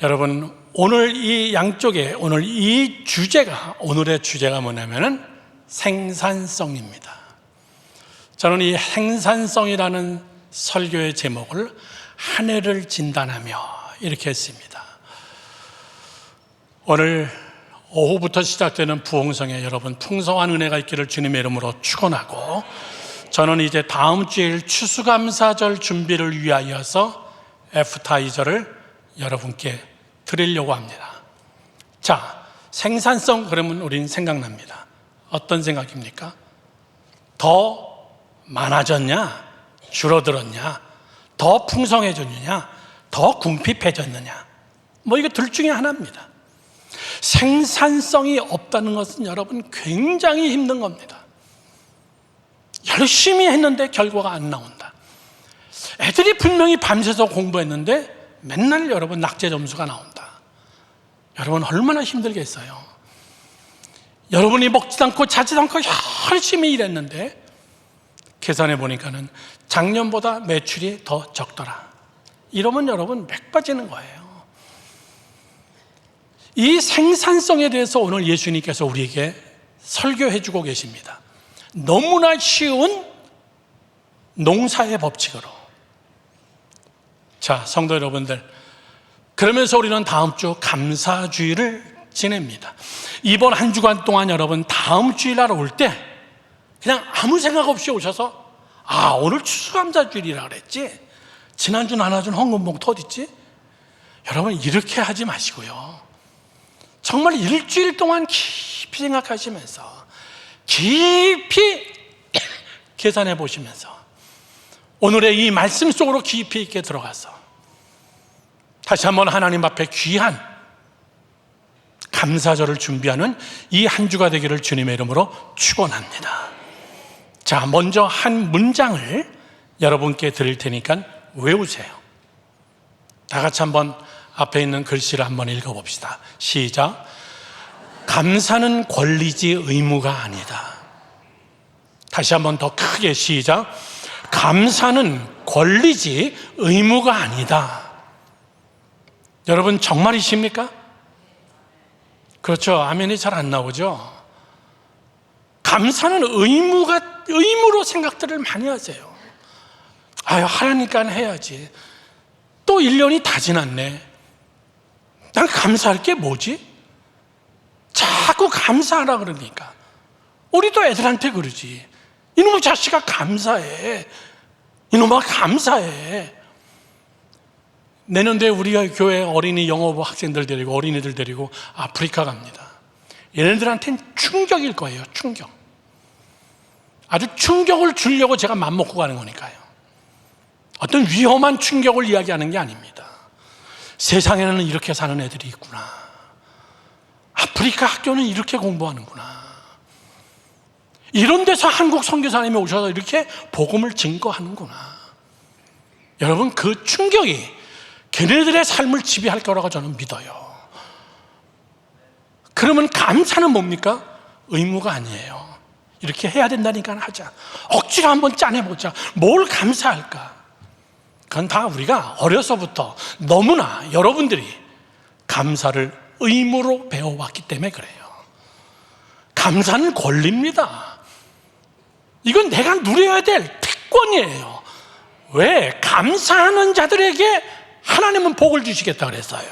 여러분, 오늘 이 양쪽에 오늘의 주제가 뭐냐면은 생산성입니다. 저는 이 생산성이라는 설교의 제목을 한 해를 진단하며 이렇게 했습니다. 오늘 오후부터 시작되는 부흥성에 여러분 풍성한 은혜가 있기를 주님의 이름으로 축원하고, 저는 이제 다음 주일 추수감사절 준비를 위하여서 애프타이저를 여러분께 드리려고 합니다. 자, 생산성 그러면 우린 생각납니다. 어떤 생각입니까? 더 많아졌냐? 줄어들었냐? 더 풍성해졌느냐? 더 궁핍해졌느냐? 이거 둘 중에 하나입니다. 생산성이 없다는 것은 여러분 굉장히 힘든 겁니다. 열심히 했는데 결과가 안 나온다. 애들이 분명히 밤새서 공부했는데 맨날 여러분 낙제 점수가 나온다. 여러분 얼마나 힘들겠어요. 여러분이 먹지도 않고 자지도 않고 열심히 일했는데 계산해 보니까는 작년보다 매출이 더 적더라. 이러면 여러분 맥 빠지는 거예요. 이 생산성에 대해서 오늘 예수님께서 우리에게 설교해 주고 계십니다. 너무나 쉬운 농사의 법칙으로. 자, 성도 여러분들, 그러면서 우리는 다음 주 감사주일을 지냅니다. 이번 한 주간 동안 여러분 다음 주일날 올 때 그냥 아무 생각 없이 오셔서 오늘 추수감사주일이라 그랬지, 지난주 나눠준 헌금봉투 어딨지? 여러분 이렇게 하지 마시고요, 정말 일주일 동안 깊이 생각하시면서 깊이 계산해 보시면서 오늘의 이 말씀 속으로 깊이 있게 들어가서 다시 한번 하나님 앞에 귀한 감사절을 준비하는 이 한 주가 되기를 주님의 이름으로 축원합니다. 자, 먼저 한 문장을 여러분께 드릴 테니까 외우세요. 다 같이 한번 앞에 있는 글씨를 한번 읽어봅시다. 시작. 감사는 권리지 의무가 아니다. 다시 한번 더 크게 시작. 감사는 권리지 의무가 아니다. 여러분 정말이십니까? 그렇죠. 아멘이 잘 안 나오죠. 감사는 의무로 생각들을 많이 하세요. 하라니까 해야지. 또 1년이 다 지났네. 난 감사할 게 뭐지? 자꾸 감사하라 그러니까. 우리도 애들한테 그러지. 이놈의 자식아 감사해. 이놈아 감사해. 내년도에 우리가 교회 어린이 영어부 학생들 데리고 어린이들 데리고 아프리카 갑니다. 얘네들한테는 충격일 거예요. 충격. 아주 충격을 주려고 제가 맘먹고 가는 거니까요. 어떤 위험한 충격을 이야기하는 게 아닙니다. 세상에는 이렇게 사는 애들이 있구나. 아프리카 학교는 이렇게 공부하는구나. 이런 데서 한국 선교사님이 오셔서 이렇게 복음을 증거하는구나. 여러분 그 충격이 걔네들의 삶을 지배할 거라고 저는 믿어요. 그러면 감사는 뭡니까? 의무가 아니에요. 이렇게 해야 된다니까 하자. 억지로 한번 짜내보자. 뭘 감사할까? 그건 다 우리가 어려서부터 너무나 여러분들이 감사를 의무로 배워왔기 때문에 그래요. 감사는 권리입니다. 이건 내가 누려야 될 특권이에요. 왜? 감사하는 자들에게 하나님은 복을 주시겠다 그랬어요.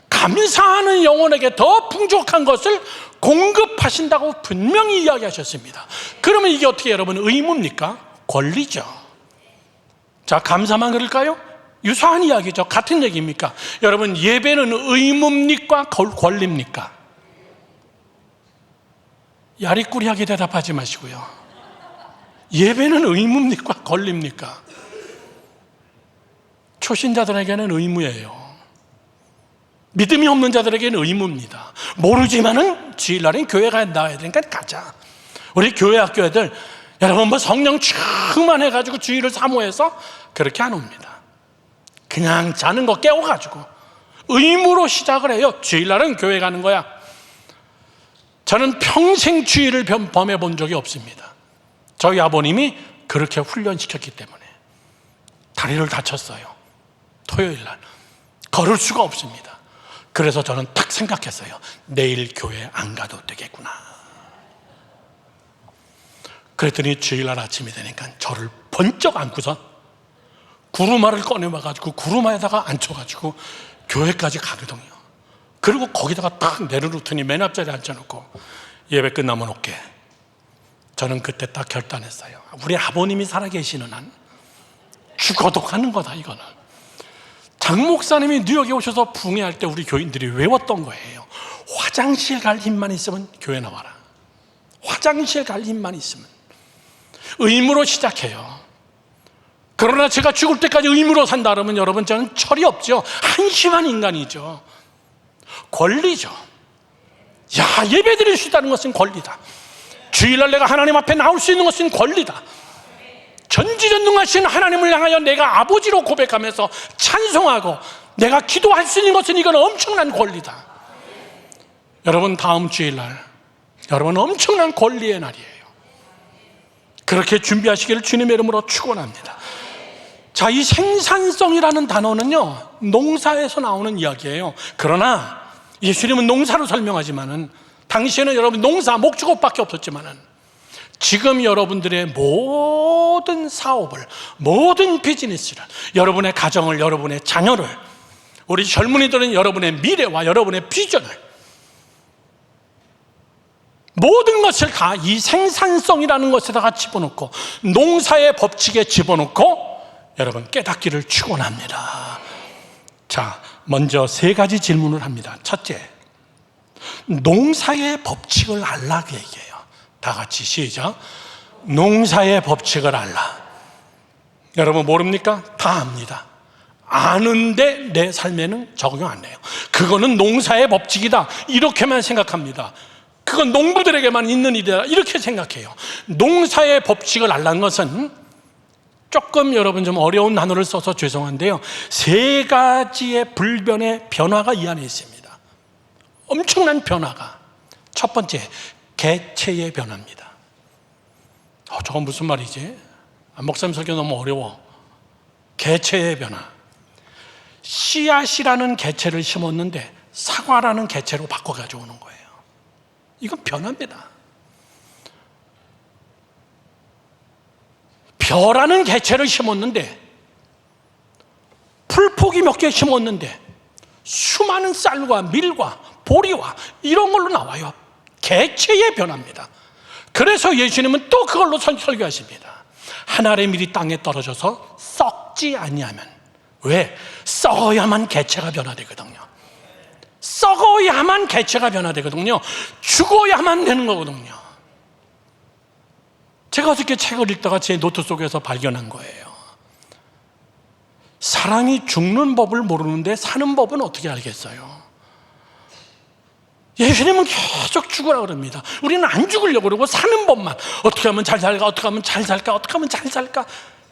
감사하는 영혼에게 더 풍족한 것을 공급하신다고 분명히 이야기하셨습니다. 그러면 이게 어떻게 여러분 의무입니까? 권리죠. 자, 감사만 그럴까요? 유사한 이야기죠. 같은 얘기입니까? 여러분 예배는 의무입니까? 권리입니까? 야리꾸리하게 대답하지 마시고요. 예배는 의무입니까? 권리입니까? 초신자들에게는 의무예요. 믿음이 없는 자들에게는 의무입니다. 모르지만은 주일날엔 교회 나와야 되니까 가자. 우리 교회 학교 애들 여러분 성령 충만해가지고 주일을 사모해서 그렇게 안 옵니다. 그냥 자는 거 깨워가지고 의무로 시작을 해요. 주일날은 교회 가는 거야. 저는 평생 주일을 범해 본 적이 없습니다. 저희 아버님이 그렇게 훈련시켰기 때문에. 다리를 다쳤어요. 토요일 날 걸을 수가 없습니다. 그래서 저는 딱 생각했어요. 내일 교회 안 가도 되겠구나. 그랬더니 주일날 아침이 되니까 저를 번쩍 안고서 구루마를 꺼내와가지고 구루마에다가 앉혀가지고 교회까지 가거든요. 그리고 거기다가 딱 내려놓더니 맨 앞자리에 앉혀놓고 예배 끝나면 올게. 저는 그때 딱 결단했어요. 우리 아버님이 살아계시는 한 죽어도 가는 거다, 이거는. 장 목사님이 뉴욕에 오셔서 붕해할 때 우리 교인들이 외웠던 거예요. 화장실 갈 힘만 있으면 교회 나와라. 화장실 갈 힘만 있으면. 의무로 시작해요. 그러나 제가 죽을 때까지 의무로 산다 그러면 여러분, 저는 철이 없죠. 한심한 인간이죠. 권리죠. 야, 예배 드릴 수 있다는 것은 권리다. 주일날 내가 하나님 앞에 나올 수 있는 것은 권리다. 전지전능하신 하나님을 향하여 내가 아버지로 고백하면서 찬송하고 내가 기도할 수 있는 것은, 이건 엄청난 권리다. 여러분, 다음 주일날 여러분 엄청난 권리의 날이에요. 그렇게 준비하시기를 주님의 이름으로 축원합니다. 자, 이 생산성이라는 단어는요, 농사에서 나오는 이야기예요. 그러나 예수님은 농사로 설명하지만은, 당시에는 여러분 농사 목축업밖에 없었지만은, 지금 여러분들의 모든 사업을, 모든 비즈니스를, 여러분의 가정을, 여러분의 자녀를, 우리 젊은이들은 여러분의 미래와 여러분의 비전을, 모든 것을 다 이 생산성이라는 것에다가 집어넣고, 농사의 법칙에 집어넣고 여러분 깨닫기를 축원합니다. 자, 먼저 세 가지 질문을 합니다. 첫째, 농사의 법칙을 알라, 그 얘기예요. 다 같이 시작. 농사의 법칙을 알라. 여러분 모릅니까? 다 압니다. 아는데 내 삶에는 적용 안 해요. 그거는 농사의 법칙이다, 이렇게만 생각합니다. 그건 농부들에게만 있는 일이다, 이렇게 생각해요. 농사의 법칙을 알라는 것은, 조금 여러분 좀 어려운 단어를 써서 죄송한데요, 세 가지의 불변의 변화가 이 안에 있습니다. 엄청난 변화가. 첫 번째, 개체의 변화입니다. 저건 무슨 말이지? 목사님 설교 너무 어려워. 개체의 변화. 씨앗이라는 개체를 심었는데 사과라는 개체로 바꿔 가져오는 거예요. 이건 변화입니다. 벼라는 개체를 심었는데, 풀포기 몇 개 심었는데 수많은 쌀과 밀과 보리와 이런 걸로 나와요. 개체의 변화입니다. 그래서 예수님은 또 그걸로 설교하십니다. 하늘의 밀이 땅에 떨어져서 썩지 아니하면, 왜? 썩어야만 개체가 변화되거든요. 썩어야만 개체가 변화되거든요. 죽어야만 되는 거거든요. 제가 어저께 책을 읽다가 제 노트 속에서 발견한 거예요. 사람이 죽는 법을 모르는데 사는 법은 어떻게 알겠어요? 예수님은 계속 죽으라 그럽니다. 우리는 안 죽으려고 그러고 사는 법만, 어떻게 하면 잘 살까, 어떻게 하면 잘 살까, 어떻게 하면 잘 살까,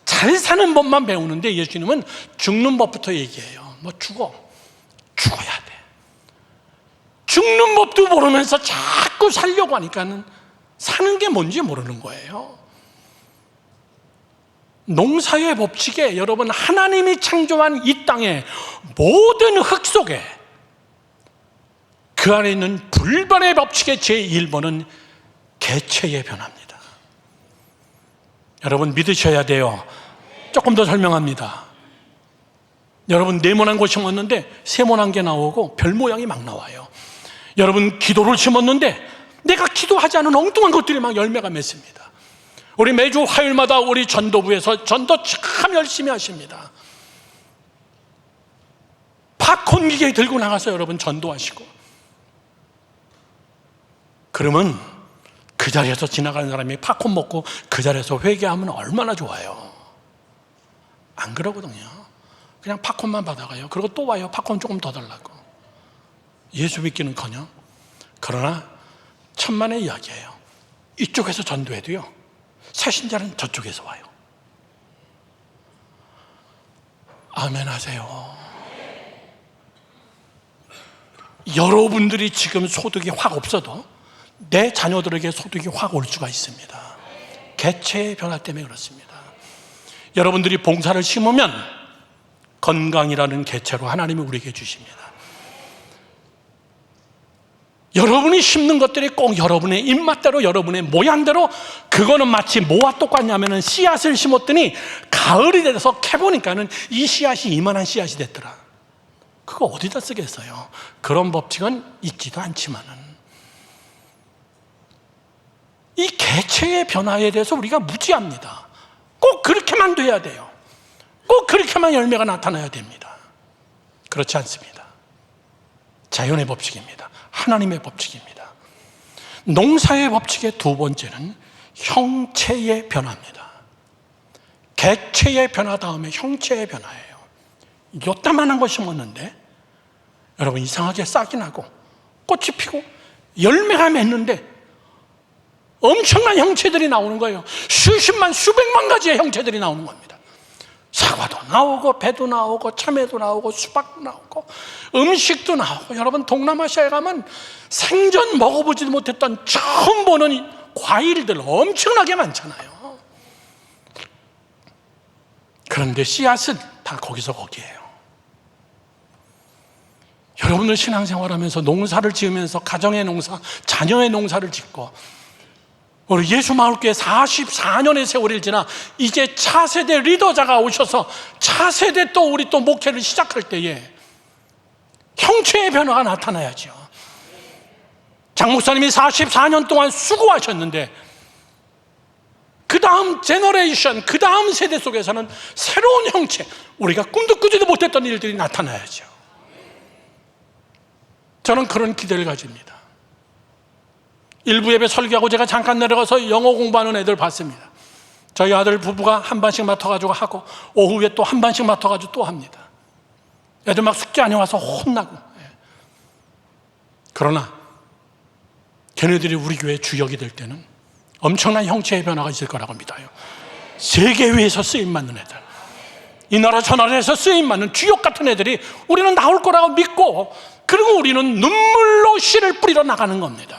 잘 사는 법만 배우는데, 예수님은 죽는 법부터 얘기해요. 뭐 죽어야 돼. 죽는 법도 모르면서 자꾸 살려고 하니까는 사는 게 뭔지 모르는 거예요. 농사의 법칙에, 여러분 하나님이 창조한 이 땅의 모든 흙 속에, 그 안에 있는 불변의 법칙의 제1번은 개체의 변화입니다. 여러분 믿으셔야 돼요. 조금 더 설명합니다. 여러분 네모난 거 심었는데 세모난 게 나오고 별 모양이 막 나와요. 여러분 기도를 심었는데 내가 기도하지 않은 엉뚱한 것들이 막 열매가 맺습니다. 우리 매주 화요일마다 우리 전도부에서 전도 참 열심히 하십니다. 팝콘 기계 들고 나가서 여러분 전도하시고, 그러면 그 자리에서 지나가는 사람이 팝콘 먹고 그 자리에서 회개하면 얼마나 좋아요. 안 그러거든요. 그냥 팝콘만 받아가요. 그리고 또 와요. 팝콘 조금 더 달라고. 예수 믿기는커녕. 그러나 천만의 이야기예요. 이쪽에서 전도해도요, 새신자는 저쪽에서 와요. 아멘 하세요. 여러분들이 지금 소득이 확 없어도 내 자녀들에게 소득이 확 올 수가 있습니다. 개체의 변화 때문에 그렇습니다. 여러분들이 봉사를 심으면 건강이라는 개체로 하나님이 우리에게 주십니다. 여러분이 심는 것들이 꼭 여러분의 입맛대로, 여러분의 모양대로, 그거는 마치 뭐와 똑같냐면은 씨앗을 심었더니 가을이 돼서 캐보니까는 이 씨앗이 이만한 씨앗이 됐더라. 그거 어디다 쓰겠어요? 그런 법칙은 있지도 않지만은 이 개체의 변화에 대해서 우리가 무지합니다. 꼭 그렇게만 돼야 돼요. 꼭 그렇게만 열매가 나타나야 됩니다. 그렇지 않습니다. 자연의 법칙입니다. 하나님의 법칙입니다. 농사의 법칙의 두 번째는 형체의 변화입니다. 개체의 변화 다음에 형체의 변화예요. 요따만한 거 심었는데 여러분 이상하게 싹이 나고 꽃이 피고 열매가 맺는데 엄청난 형체들이 나오는 거예요. 수십만 수백만 가지의 형체들이 나오는 겁니다. 사과도 나오고 배도 나오고 참외도 나오고 수박도 나오고 음식도 나오고, 여러분 동남아시아에 가면 생전 먹어보지도 못했던 처음 보는 과일들 엄청나게 많잖아요. 그런데 씨앗은 다 거기서 거기에요. 여러분들 신앙생활하면서 농사를 지으면서 가정의 농사, 자녀의 농사를 짓고 우리 예수마을교회 44년의 세월이 지나 이제 차세대 리더자가 오셔서 차세대 또 우리 또 목회를 시작할 때에 형체의 변화가 나타나야죠. 장 목사님이 44년 동안 수고하셨는데 그 다음 제너레이션, 그 다음 세대 속에서는 새로운 형체, 우리가 꿈도 꾸지도 못했던 일들이 나타나야죠. 저는 그런 기대를 가집니다. 일부 예배 설교하고 제가 잠깐 내려가서 영어 공부하는 애들 봤습니다. 저희 아들 부부가 한 반씩 맡아가지고 하고 오후에 또 한 반씩 맡아가지고 또 합니다. 애들 막 숙제 안 해와서 혼나고. 그러나 걔네들이 우리 교회 주역이 될 때는 엄청난 형체의 변화가 있을 거라고 믿어요. 세계회에서 쓰임받는 애들, 이 나라 저 나라에서 쓰임받는 주역 같은 애들이 우리는 나올 거라고 믿고, 그리고 우리는 눈물로 씨를 뿌리러 나가는 겁니다.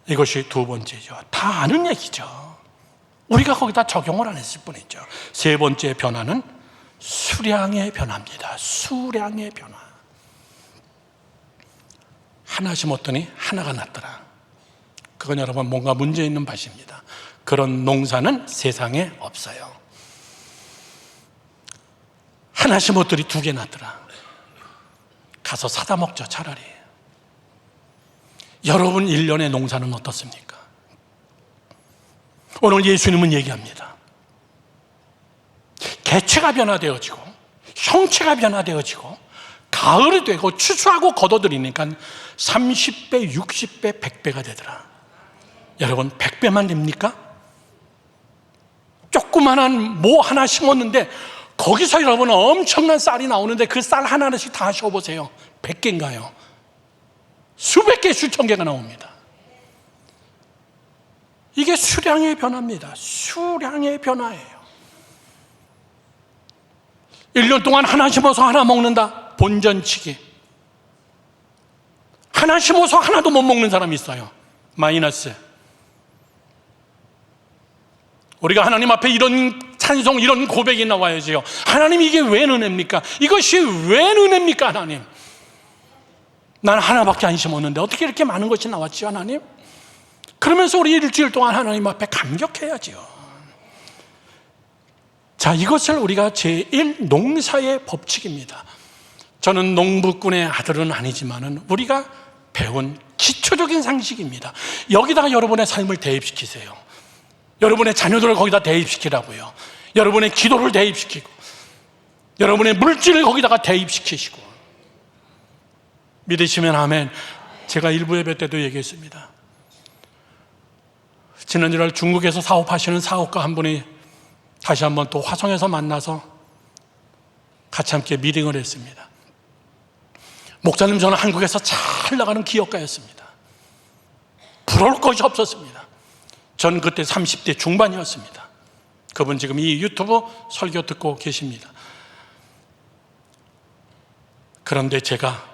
이것이 두 번째죠. 다 아는 얘기죠. 우리가 거기다 적용을 안 했을 뿐이죠. 세 번째 변화는 수량의 변화입니다. 수량의 변화. 하나 심었더니 하나가 났더라. 그건 여러분 뭔가 문제 있는 밭입니다. 그런 농사는 세상에 없어요. 하나 심었더니 두 개 났더라. 가서 사다 먹죠, 차라리. 여러분 1년의 농사는 어떻습니까? 오늘 예수님은 얘기합니다. 개체가 변화되어지고 형체가 변화되어지고 가을이 되고 추수하고 걷어들이니까 30배, 60배, 100배가 되더라. 여러분 100배만 됩니까? 조그만한 뭐 하나 심었는데 거기서 여러분 엄청난 쌀이 나오는데 그 쌀 하나씩 다 쉬어보세요. 100개인가요? 수백 개, 수천 개가 나옵니다. 이게 수량의 변화입니다. 수량의 변화예요. 1년 동안 하나 심어서 하나 먹는다. 본전치기. 하나 심어서 하나도 못 먹는 사람이 있어요. 마이너스. 우리가 하나님 앞에 이런 찬송, 이런 고백이 나와야지요. 하나님, 이게 왜 은혜입니까? 이것이 왜 은혜입니까, 하나님? 난 하나밖에 안 심었는데 어떻게 이렇게 많은 것이 나왔지, 하나님? 그러면서 우리 일주일 동안 하나님 앞에 감격해야지요. 자, 이것을 우리가 제1 농사의 법칙입니다. 저는 농부꾼의 아들은 아니지만은 우리가 배운 기초적인 상식입니다. 여기다가 여러분의 삶을 대입시키세요. 여러분의 자녀들을 거기다 대입시키라고요. 여러분의 기도를 대입시키고 여러분의 물질을 거기다가 대입시키시고. 믿으시면 아멘. 제가 일부 예배 때도 얘기했습니다. 지난주날 중국에서 사업하시는 사업가 한 분이 다시 한번 또 화성에서 만나서 같이 함께 미팅을 했습니다. 목사님, 저는 한국에서 잘 나가는 기업가였습니다. 부러울 것이 없었습니다. 전 그때 30대 중반이었습니다. 그분 지금 이 유튜브 설교 듣고 계십니다. 그런데 제가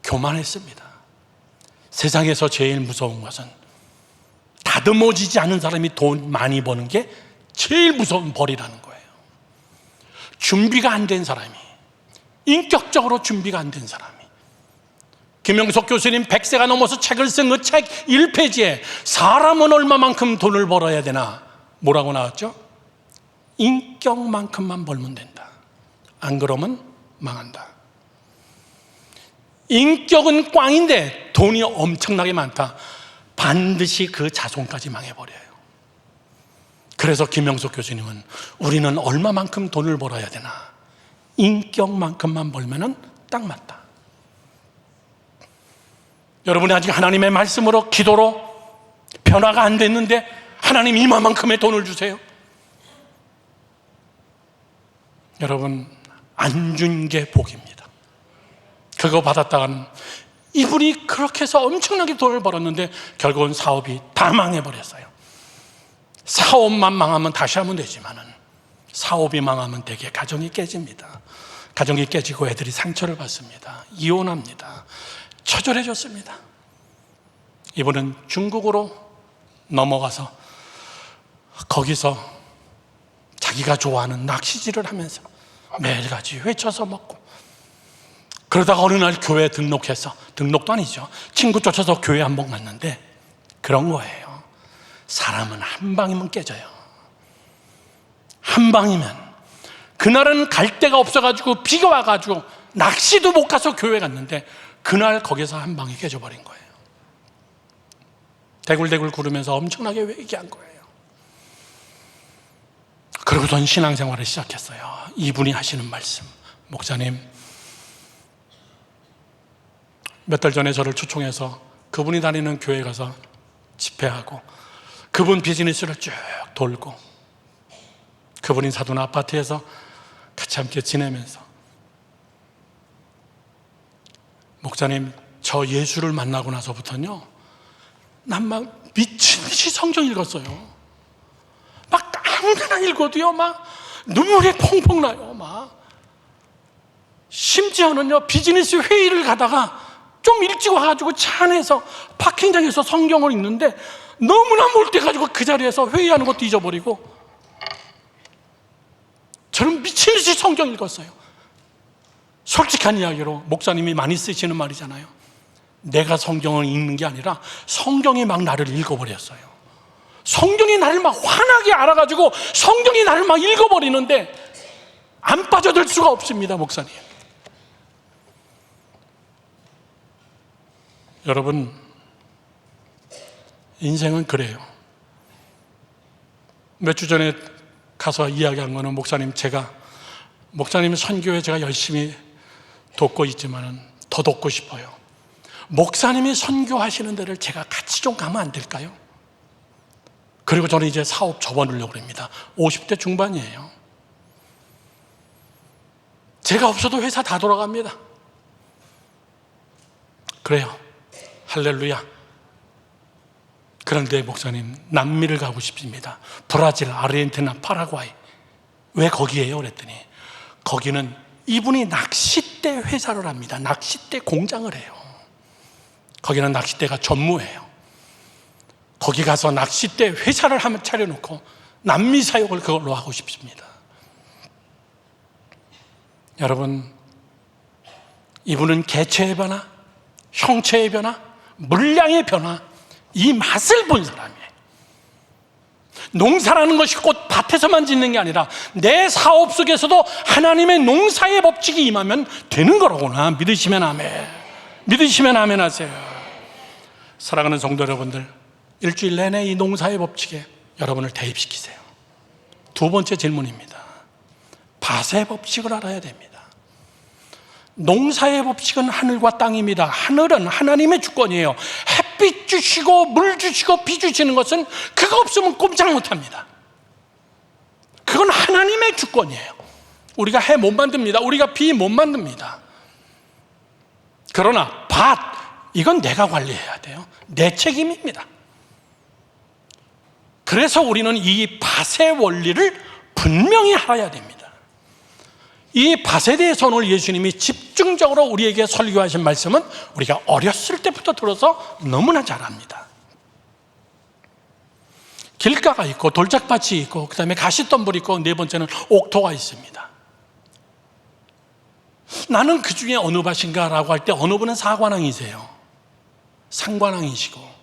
교만했습니다. 세상에서 제일 무서운 것은 다듬어지지 않은 사람이 돈 많이 버는 게 제일 무서운 벌이라는 거예요. 준비가 안 된 사람이, 인격적으로 준비가 안 된 사람이 김영석 교수님 100세가 넘어서 책을 쓴 그 책 1페이지에 사람은 얼마만큼 돈을 벌어야 되나 뭐라고 나왔죠? 인격만큼만 벌면 된다. 안 그러면 망한다. 인격은 꽝인데 돈이 엄청나게 많다. 반드시 그 자손까지 망해버려요. 그래서 김영석 교수님은 우리는 얼마만큼 돈을 벌어야 되나? 인격만큼만 벌면은 딱 맞다. 여러분이 아직 하나님의 말씀으로 기도로 변화가 안 됐는데 하나님 이만큼의 돈을 주세요. 여러분, 안 준 게 복입니다. 그거 받았다가는 이분이 그렇게 해서 엄청나게 돈을 벌었는데 결국은 사업이 다 망해버렸어요. 사업만 망하면 다시 하면 되지만은 사업이 망하면 대개 가정이 깨집니다. 가정이 깨지고 애들이 상처를 받습니다. 이혼합니다. 처절해졌습니다. 이분은 중국으로 넘어가서 거기서 자기가 좋아하는 낚시질을 하면서 매일같이 외쳐서 먹고, 그러다가 어느 날 교회에 등록해서, 등록도 아니죠, 친구 쫓아서 교회 한번 갔는데 그런 거예요. 사람은 한 방이면 깨져요. 한 방이면. 그날은 갈 데가 없어가지고 비가 와가지고 낚시도 못 가서 교회 갔는데 그날 거기서 한 방이 깨져버린 거예요. 대굴대굴 구르면서 엄청나게 회개한 거예요. 그러고선 신앙생활을 시작했어요. 이분이 하시는 말씀, 목사님, 몇 달 전에 저를 초청해서 그분이 다니는 교회 가서 집회하고 그분 비즈니스를 쭉 돌고 그분이 사둔 아파트에서 같이 함께 지내면서, 목사님, 저 예수를 만나고 나서부터는요, 난 막 미친 듯이 성경 읽었어요. 막 아무데나 읽어도요, 막 눈물이 펑펑 나요. 막 심지어는요, 비즈니스 회의를 가다가 좀 일찍 와가지고 차 안에서 파킹장에서 성경을 읽는데 너무나 몰두해가지고 그 자리에서 회의하는 것도 잊어버리고, 저는 미친 듯이 성경 읽었어요. 솔직한 이야기로 목사님이 많이 쓰시는 말이잖아요. 내가 성경을 읽는 게 아니라 성경이 막 나를 읽어버렸어요. 성경이 나를 막 환하게 알아가지고 성경이 나를 막 읽어버리는데 안 빠져들 수가 없습니다, 목사님. 여러분, 인생은 그래요. 몇 주 전에 가서 이야기한 거는, 목사님 선교에 제가 열심히 돕고 있지만은 더 돕고 싶어요. 목사님이 선교하시는 데를 제가 같이 좀 가면 안 될까요? 그리고 저는 이제 사업 접어넣으려고 합니다. 50대 중반이에요. 제가 없어도 회사 다 돌아갑니다. 그래요. 할렐루야. 그런데 목사님, 남미를 가고 싶습니다. 브라질, 아르헨티나, 파라과이. 왜 거기에요? 그랬더니 거기는 이분이 낚싯대 회사를 합니다. 낚싯대 공장을 해요. 거기는 낚싯대가 전무해요. 거기 가서 낚싯대 회사를 한번 차려놓고 남미 사역을 그걸로 하고 싶습니다. 여러분, 이분은 개체의 변화, 형체의 변화, 물량의 변화, 이 맛을 본 사람이에요. 농사라는 것이 곧 밭에서만 짓는 게 아니라 내 사업 속에서도 하나님의 농사의 법칙이 임하면 되는 거라구나. 믿으시면 아멘. 믿으시면 아멘 하세요. 사랑하는 성도 여러분들, 일주일 내내 이 농사의 법칙에 여러분을 대입시키세요. 두 번째 질문입니다. 밭의 법칙을 알아야 됩니다. 농사의 법칙은 하늘과 땅입니다. 하늘은 하나님의 주권이에요. 햇빛 주시고 물 주시고 비 주시는 것은 그거 없으면 꼼짝 못합니다. 그건 하나님의 주권이에요. 우리가 해 못 만듭니다. 우리가 비 못 만듭니다. 그러나 밭, 이건 내가 관리해야 돼요. 내 책임입니다. 그래서 우리는 이 밭의 원리를 분명히 알아야 됩니다. 이 밭에 대해서 오늘 예수님이 집중적으로 우리에게 설교하신 말씀은 우리가 어렸을 때부터 들어서 너무나 잘 압니다. 길가가 있고 돌짝밭이 있고 그 다음에 가시덤불이 있고 네 번째는 옥토가 있습니다. 나는 그 중에 어느 밭인가 라고 할 때 어느 분은 사관왕이세요. 상관왕이시고.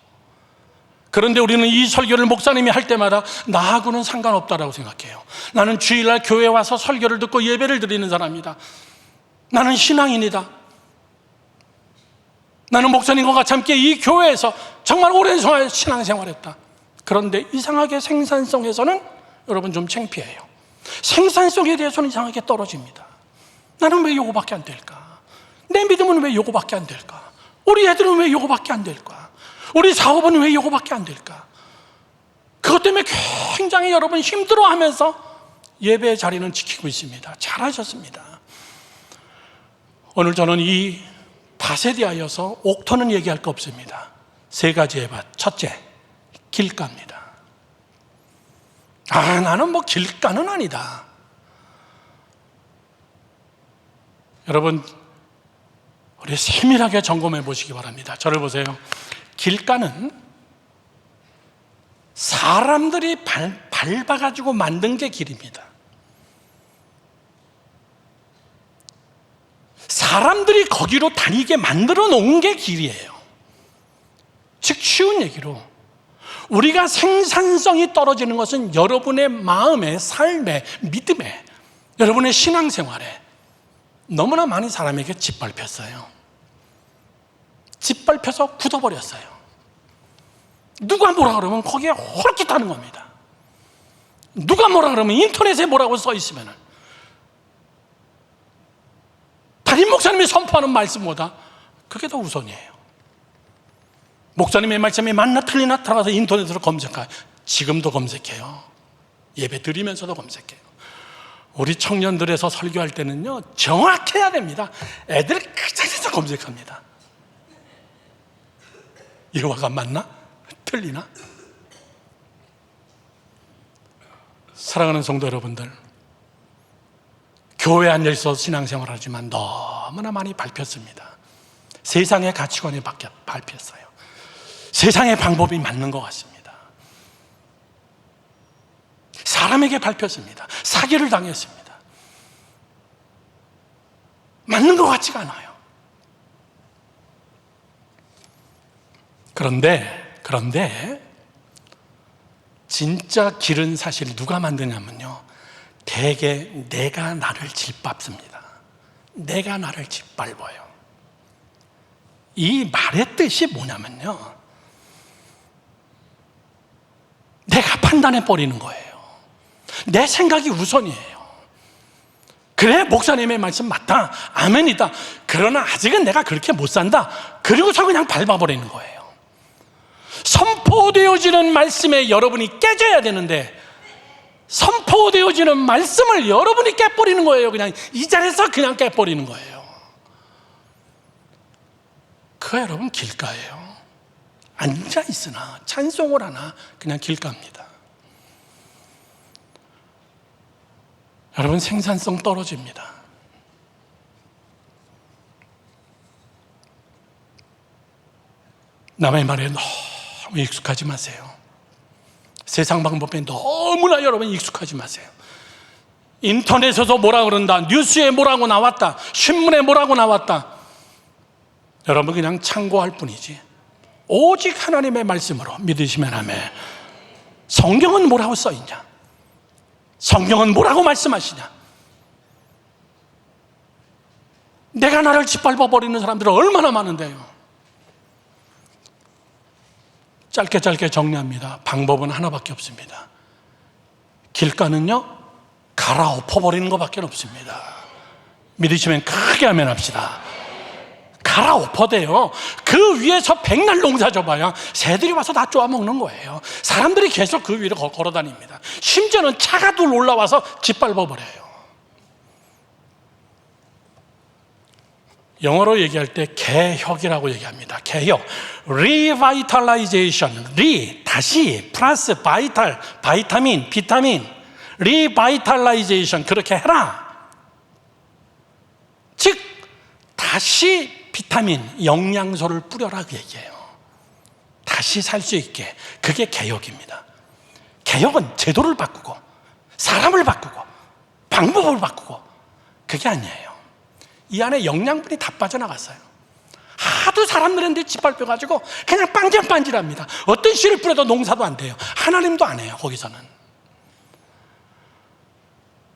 그런데 우리는 이 설교를 목사님이 할 때마다 나하고는 상관없다라고 생각해요. 나는 주일날 교회에 와서 설교를 듣고 예배를 드리는 사람이다. 나는 신앙인이다. 나는 목사님과 같이 함께 이 교회에서 정말 오랜 신앙생활했다. 그런데 이상하게 생산성에서는 여러분 좀 창피해요. 생산성에 대해서는 이상하게 떨어집니다. 나는 왜 요거밖에 안 될까? 내 믿음은 왜 요거밖에 안 될까? 우리 애들은 왜 요거밖에 안 될까? 우리 사업은 왜 요거밖에 안 될까? 그것 때문에 굉장히 여러분 힘들어하면서 예배의 자리는 지키고 있습니다. 잘하셨습니다. 오늘 저는 이 밭에 대하여서 옥토는 얘기할 거 없습니다. 세 가지의 밭. 첫째, 길가입니다. 나는 뭐 길가는 아니다. 여러분, 우리 세밀하게 점검해 보시기 바랍니다. 저를 보세요. 길가는 사람들이 밟아가지고 만든 게 길입니다. 사람들이 거기로 다니게 만들어 놓은 게 길이에요. 즉 쉬운 얘기로 우리가 생산성이 떨어지는 것은 여러분의 마음에, 삶에, 믿음에, 여러분의 신앙생활에 너무나 많은 사람에게 짓밟혔어요. 짓밟혀서 굳어버렸어요. 누가 뭐라 그러면 거기에 홀깃하는 겁니다. 누가 뭐라 그러면 인터넷에 뭐라고 써 있으면 담임 목사님이 선포하는 말씀보다 그게 더 우선이에요. 목사님의 말씀이 맞나 틀리나 들어가서 인터넷으로 검색해요. 지금도 검색해요. 예배 드리면서도 검색해요. 우리 청년들에서 설교할 때는요 정확해야 됩니다. 애들 그 자리에서 검색합니다. 이거가 맞나? 틀리나? 사랑하는 성도 여러분들, 교회에 앉아있어서 신앙생활을 하지만 너무나 많이 밟혔습니다. 세상의 가치관이 밟혔어요. 세상의 방법이 맞는 것 같습니다. 사람에게 밟혔습니다. 사기를 당했습니다. 맞는 것 같지가 않아요. 그런데 진짜 길은 사실 누가 만드냐면요, 대개 내가 나를 짓밟습니다. 내가 나를 짓밟아요. 이 말의 뜻이 뭐냐면요, 내가 판단해버리는 거예요. 내 생각이 우선이에요. 그래, 목사님의 말씀 맞다, 아멘이다. 그러나 아직은 내가 그렇게 못 산다. 그리고서 그냥 밟아버리는 거예요. 선포되어지는 말씀에 여러분이 깨져야 되는데 선포되어지는 말씀을 여러분이 깨버리는 거예요. 그냥 이 자리에서 그냥 깨버리는 거예요. 그가 여러분 길가예요. 앉아있으나 찬송을 하나 그냥 길가입니다. 여러분 생산성 떨어집니다. 남의 말에 너무 익숙하지 마세요. 세상 방법에 너무나 여러분 익숙하지 마세요. 인터넷에서 뭐라 그런다, 뉴스에 뭐라고 나왔다, 신문에 뭐라고 나왔다, 여러분 그냥 참고할 뿐이지 오직 하나님의 말씀으로 믿으시면 아멘. 성경은 뭐라고 써있냐, 성경은 뭐라고 말씀하시냐. 내가 나를 짓밟아버리는 사람들은 얼마나 많은데요. 짧게 정리합니다. 방법은 하나밖에 없습니다. 길가는요 갈아엎어버리는 것밖에 없습니다. 믿으시면 크게 아멘 합시다. 갈아엎어대요. 그 위에서 백날 농사 져봐야 새들이 와서 다 쪼아먹는 거예요. 사람들이 계속 그 위를 걸어다닙니다. 심지어는 차가 둘 올라와서 짓밟아버려요. 영어로 얘기할 때 개혁이라고 얘기합니다. 개혁, revitalization, 다시 플러스 바이타민, 비타민, revitalization, 그렇게 해라. 즉 다시 비타민, 영양소를 뿌려라 그 얘기예요. 다시 살 수 있게. 그게 개혁입니다. 개혁은 제도를 바꾸고 사람을 바꾸고 방법을 바꾸고 그게 아니에요. 이 안에 영양분이 다 빠져나갔어요. 하도 사람들한테 짓밟혀가지고 그냥 빵질빵질합니다. 어떤 씨를 뿌려도 농사도 안 돼요. 하나님도 안 해요. 거기서는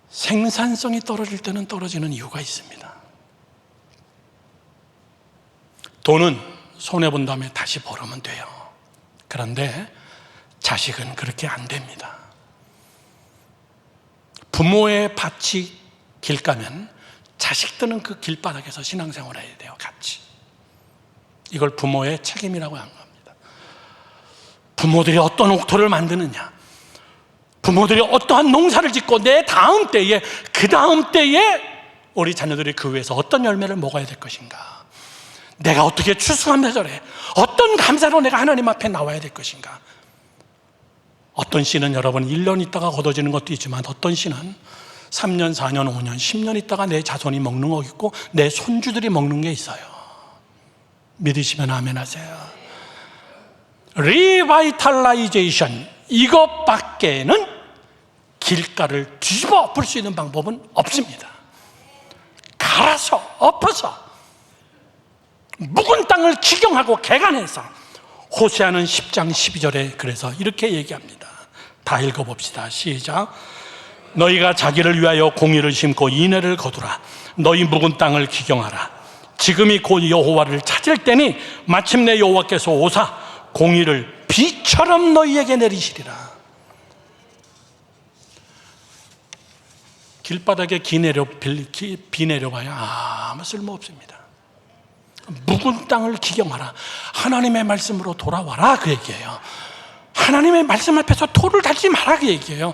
생산성이 떨어질 때는 떨어지는 이유가 있습니다. 돈은 손해본 다음에 다시 벌으면 돼요. 그런데 자식은 그렇게 안 됩니다. 부모의 밭이 길 가면 자식들은 그 길바닥에서 신앙생활을 해야 돼요. 같이. 이걸 부모의 책임이라고 하는 겁니다. 부모들이 어떤 옥토를 만드느냐, 부모들이 어떠한 농사를 짓고 내 다음 때에, 그 다음 때에 우리 자녀들이 그 위에서 어떤 열매를 먹어야 될 것인가, 내가 어떻게 추수감사절에 어떤 감사로 내가 하나님 앞에 나와야 될 것인가. 어떤 씨는 여러분 1년 있다가 걷어지는 것도 있지만 어떤 씨는 3년, 4년, 5년, 10년 있다가 내 자손이 먹는 거 있고 내 손주들이 먹는 게 있어요. 믿으시면 아멘 하세요. 리바이탈라이제이션, 이것밖에는 길가를 뒤집어 엎을 수 있는 방법은 없습니다. 갈아서 엎어서 묵은 땅을 기경하고 개간해서, 호세아는 10장 12절에 그래서 이렇게 얘기합니다. 다 읽어봅시다. 시작. 너희가 자기를 위하여 공의를 심고 인애를 거두라. 너희 묵은 땅을 기경하라. 지금이 곧 여호와를 찾을 때니 마침내 여호와께서 오사 공의를 비처럼 너희에게 내리시리라. 길바닥에 비 내려봐야 아무 쓸모없습니다. 묵은 땅을 기경하라. 하나님의 말씀으로 돌아와라, 그 얘기예요. 하나님의 말씀 앞에서 돌을 달지 마라, 그 얘기예요.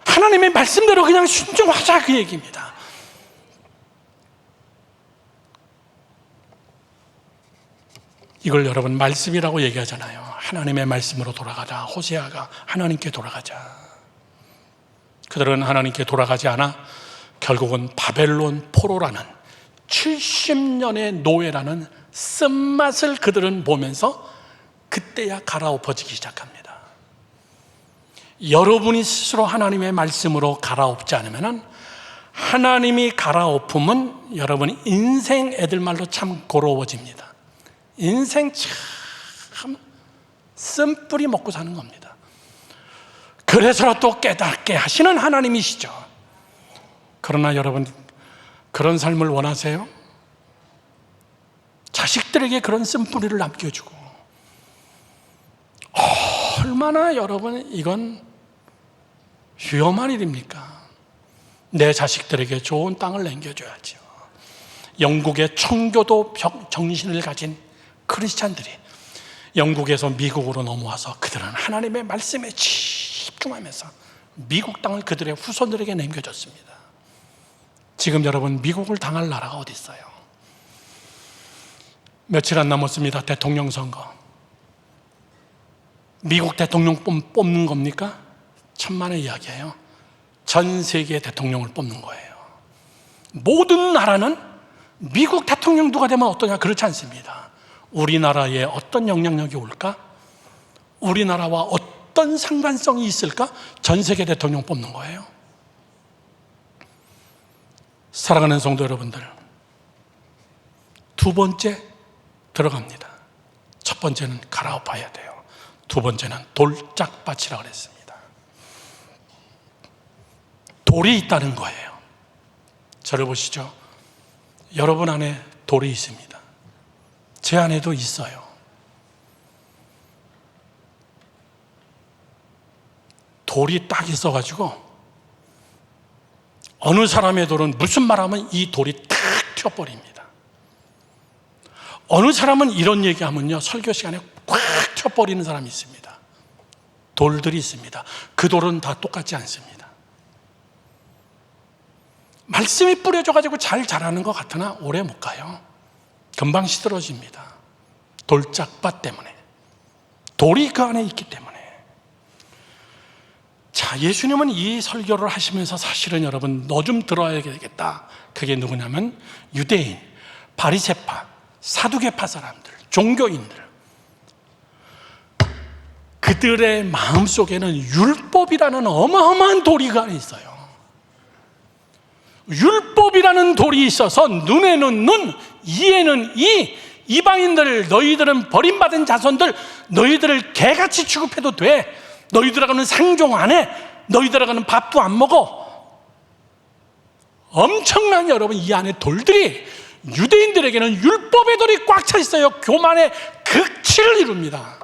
하나님의 말씀대로 그냥 순종하자, 그 얘기입니다. 이걸 여러분 말씀이라고 얘기하잖아요. 하나님의 말씀으로 돌아가자. 호세아가 하나님께 돌아가자. 그들은 하나님께 돌아가지 않아 결국은 바벨론 포로라는 70년의 노예라는 쓴맛을 그들은 보면서 그때야 갈아엎어지기 시작합니다. 여러분이 스스로 하나님의 말씀으로 갈아엎지 않으면, 하나님이 갈아엎으면 여러분 인생 애들 말로 참 고로워집니다. 인생 참 쓴뿌리 먹고 사는 겁니다. 그래서라도 깨닫게 하시는 하나님이시죠. 그러나 여러분, 그런 삶을 원하세요? 자식들에게 그런 쓴뿌리를 남겨주고, 얼마나 여러분 이건 위험한 일입니까? 내 자식들에게 좋은 땅을 남겨줘야죠. 영국의 청교도 정신을 가진 크리스찬들이 영국에서 미국으로 넘어와서 그들은 하나님의 말씀에 집중하면서 미국 땅을 그들의 후손들에게 남겨줬습니다. 지금 여러분 미국을 당할 나라가 어디 있어요? 며칠 안 남았습니다. 대통령 선거. 미국 대통령 뽑는 겁니까? 천만의 이야기예요. 전 세계 대통령을 뽑는 거예요. 모든 나라는 미국 대통령 누가 되면 어떠냐, 그렇지 않습니다. 우리나라에 어떤 영향력이 올까? 우리나라와 어떤 상관성이 있을까? 전 세계 대통령 뽑는 거예요. 사랑하는 성도 여러분들, 두 번째 들어갑니다. 첫 번째는 갈아엎어야 돼요. 두 번째는 돌짝밭이라고 그랬습니다. 돌이 있다는 거예요. 저를 보시죠. 여러분 안에 돌이 있습니다. 제 안에도 있어요. 돌이 딱 있어가지고 어느 사람의 돌은 무슨 말하면 이 돌이 탁 튀어버립니다. 어느 사람은 이런 얘기하면요, 설교 시간에 꽉 튀어버리는 사람이 있습니다. 돌들이 있습니다. 그 돌은 다 똑같지 않습니다. 말씀이 뿌려져가지고 잘 자라는 것 같으나 오래 못 가요. 금방 시들어집니다. 돌짝밭 때문에. 돌이 그 안에 있기 때문에. 자, 예수님은 이 설교를 하시면서 사실은 여러분 너 좀 들어야 되겠다. 그게 누구냐면 유대인, 바리새파, 사두개파 사람들, 종교인들, 그들의 마음속에는 율법이라는 어마어마한 돌이 그 안에 있어요. 율법이라는 돌이 있어서 눈에는 눈, 이에는 이, 이방인들, 너희들은 버림받은 자손들, 너희들을 개같이 취급해도 돼. 너희들하고는 상종 안 해. 너희들하고는 밥도 안 먹어. 엄청난 여러분, 이 안에 돌들이, 유대인들에게는 율법의 돌이 꽉 차 있어요. 교만의 극치를 이룹니다.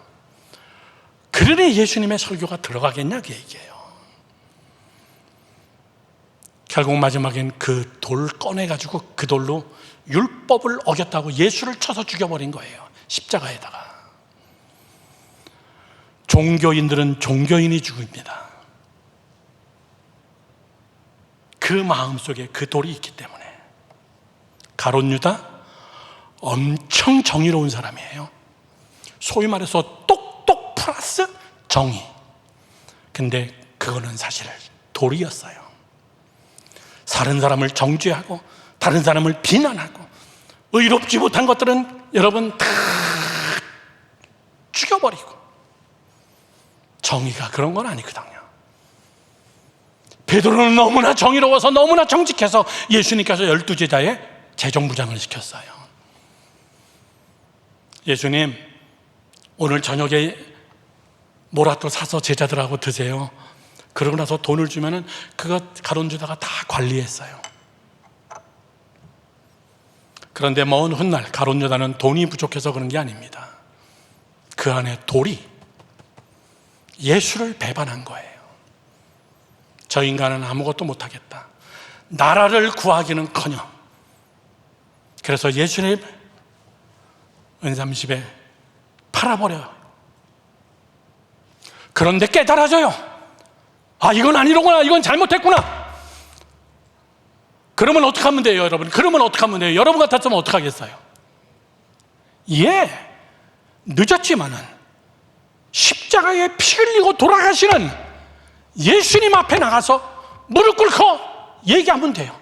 그러니 예수님의 설교가 들어가겠냐 그 얘기예요. 결국 마지막엔 그 돌 꺼내가지고 그 돌로 율법을 어겼다고 예수를 쳐서 죽여버린 거예요. 십자가에다가. 종교인들은 종교인이 죽입니다. 그 마음속에 그 돌이 있기 때문에. 가룟 유다 엄청 정의로운 사람이에요. 소위 말해서 똑똑 플러스 정의. 근데 그거는 사실 돌이었어요. 다른 사람을 정죄하고 다른 사람을 비난하고 의롭지 못한 것들은 여러분 다 죽여버리고. 정의가 그런 건 아니거든요. 베드로는 너무나 정의로워서 너무나 정직해서 예수님께서 12제자의 재정부장을 시켰어요. 예수님, 오늘 저녁에 뭐라도 사서 제자들하고 드세요. 그러고 나서 돈을 주면은 그거 가룟 유다가 다 관리했어요. 그런데 먼 훗날 가룟 유다는 돈이 부족해서 그런 게 아닙니다. 그 안에 돌이 예수를 배반한 거예요. 저 인간은 아무것도 못하겠다. 나라를 구하기는커녕. 그래서 예수님 은삼십에 팔아버려요. 그런데 깨달아져요. 아, 이건 아니로구나. 이건 잘못했구나. 그러면 어떻게 하면 돼요, 여러분? 그러면 어떻게 하면 돼요? 여러분 같았으면 어떻게 하겠어요? 예, 늦었지만은 십자가에 피 흘리고 돌아가시는 예수님 앞에 나가서 무릎 꿇고 얘기하면 돼요.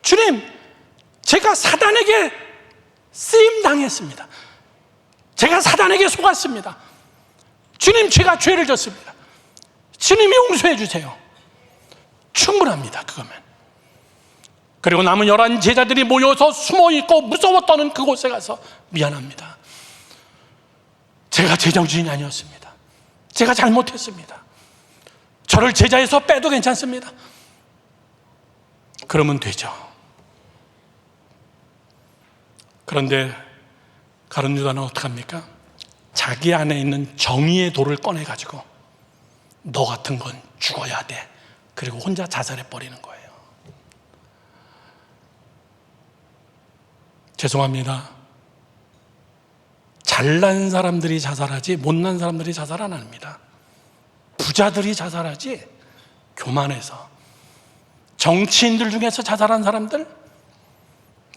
주님, 제가 사단에게 쓰임 당했습니다. 제가 사단에게 속았습니다. 주님, 제가 죄를 졌습니다. 주님이 용서해 주세요. 충분합니다, 그거면. 그리고 남은 11 제자들이 모여서 숨어있고 무서워 떠는 그곳에 가서 미안합니다. 제가 제정신이 아니었습니다. 제가 잘못했습니다. 저를 제자에서 빼도 괜찮습니다. 그러면 되죠. 그런데 가룟 유다는 어떡합니까? 자기 안에 있는 정의의 돌을 꺼내가지고 너 같은 건 죽어야 돼. 그리고 혼자 자살해버리는 거예요. 죄송합니다. 잘난 사람들이 자살하지 못난 사람들이 자살 안 합니다. 부자들이 자살하지, 교만해서. 정치인들 중에서 자살한 사람들,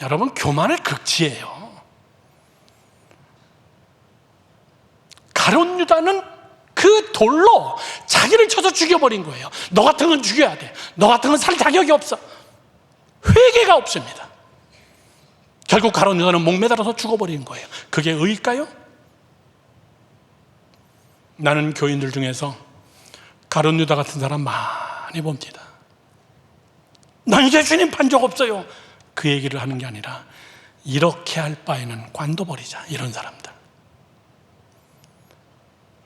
여러분 교만의 극치예요. 가룟 유다는 그 돌로 자기를 쳐서 죽여버린 거예요. 너 같은 건 죽여야 돼. 너 같은 건 살 자격이 없어. 회개가 없습니다. 결국 가룟 유다는 목매달아서 죽어버린 거예요. 그게 의일까요? 나는 교인들 중에서 가룟 유다 같은 사람 많이 봅니다. 난 예수님 판 적 없어요. 그 얘기를 하는 게 아니라 이렇게 할 바에는 관둬버리자, 이런 사람들.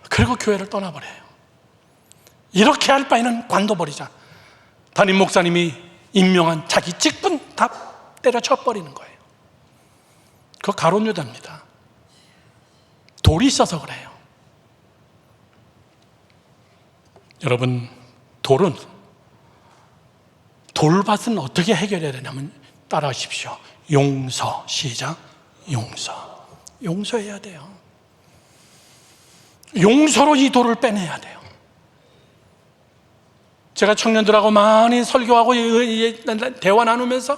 그리고 교회를 떠나버려요. 이렇게 할 바에는 관둬버리자. 담임 목사님이 임명한 자기 직분 다 때려쳐버리는 거예요. 그거 가룟 유다입니다. 돌이 있어서 그래요. 여러분, 돌밭은 어떻게 해결해야 되냐면 따라하십시오. 용서. 시작. 용서. 용서해야 돼요. 용서로 이 돌을 빼내야 돼요. 제가 청년들하고 많이 설교하고 대화 나누면서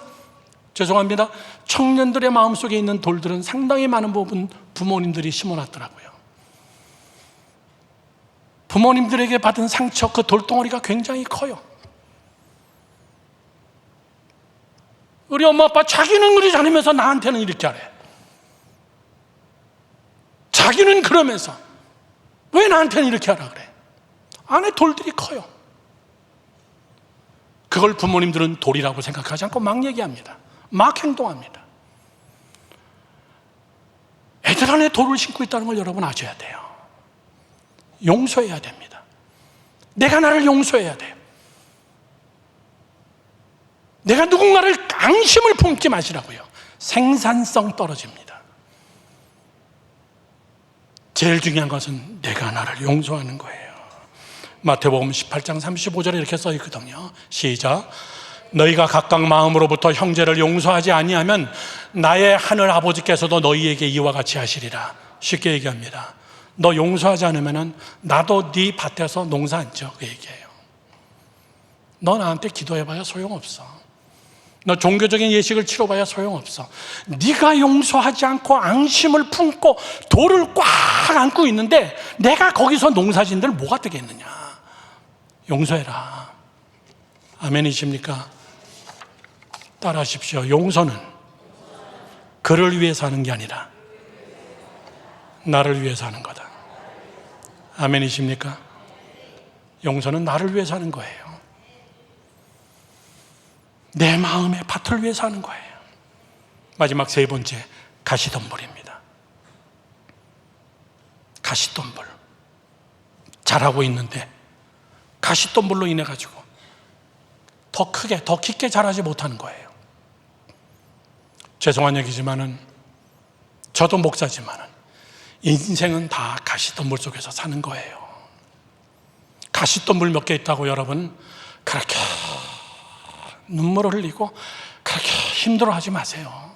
죄송합니다, 청년들의 마음속에 있는 돌들은 상당히 많은 부분 부모님들이 심어놨더라고요. 부모님들에게 받은 상처, 그 돌덩어리가 굉장히 커요. 우리 엄마 아빠 자기는 그러지 않으면서 나한테는 이렇게 하래. 자기는 그러면서 왜 나한테는 이렇게 하라 그래? 안에 돌들이 커요. 그걸 부모님들은 도리라고 생각하지 않고 막 얘기합니다. 막 행동합니다. 애들 안에 돌을 심고 있다는 걸 여러분 아셔야 돼요. 용서해야 됩니다. 내가 나를 용서해야 돼요. 내가 누군가를 앙심을 품지 마시라고요. 생산성 떨어집니다. 제일 중요한 것은 내가 나를 용서하는 거예요. 마태복음 18장 35절에 이렇게 써 있거든요. 시작. 너희가 각각 마음으로부터 형제를 용서하지 아니하면 나의 하늘 아버지께서도 너희에게 이와 같이 하시리라. 쉽게 얘기합니다. 너 용서하지 않으면 나도 네 밭에서 농사 안 져. 그 얘기예요. 너 나한테 기도해봐야 소용없어. 너 종교적인 예식을 치러봐야 소용없어. 네가 용서하지 않고 앙심을 품고 돌을 꽉 안고 있는데 내가 거기서 농사진들 뭐가 되겠느냐. 용서해라. 아멘이십니까? 따라하십시오. 용서는 그를 위해서 하는 게 아니라 나를 위해서 하는 거다. 아멘이십니까? 용서는 나를 위해서 하는 거예요. 내 마음의 밭을 위해서 하는 거예요. 마지막 세 번째, 가시덤불입니다. 가시덤불. 자라고 있는데 가시덤불로 인해 가지고 더 크게, 더 깊게 자라지 못하는 거예요. 죄송한 얘기지만은, 저도 목사지만은 인생은 다 가시덤불 속에서 사는 거예요. 가시덤불 몇 개 있다고 여러분 그렇게 눈물을 흘리고 그렇게 힘들어하지 마세요.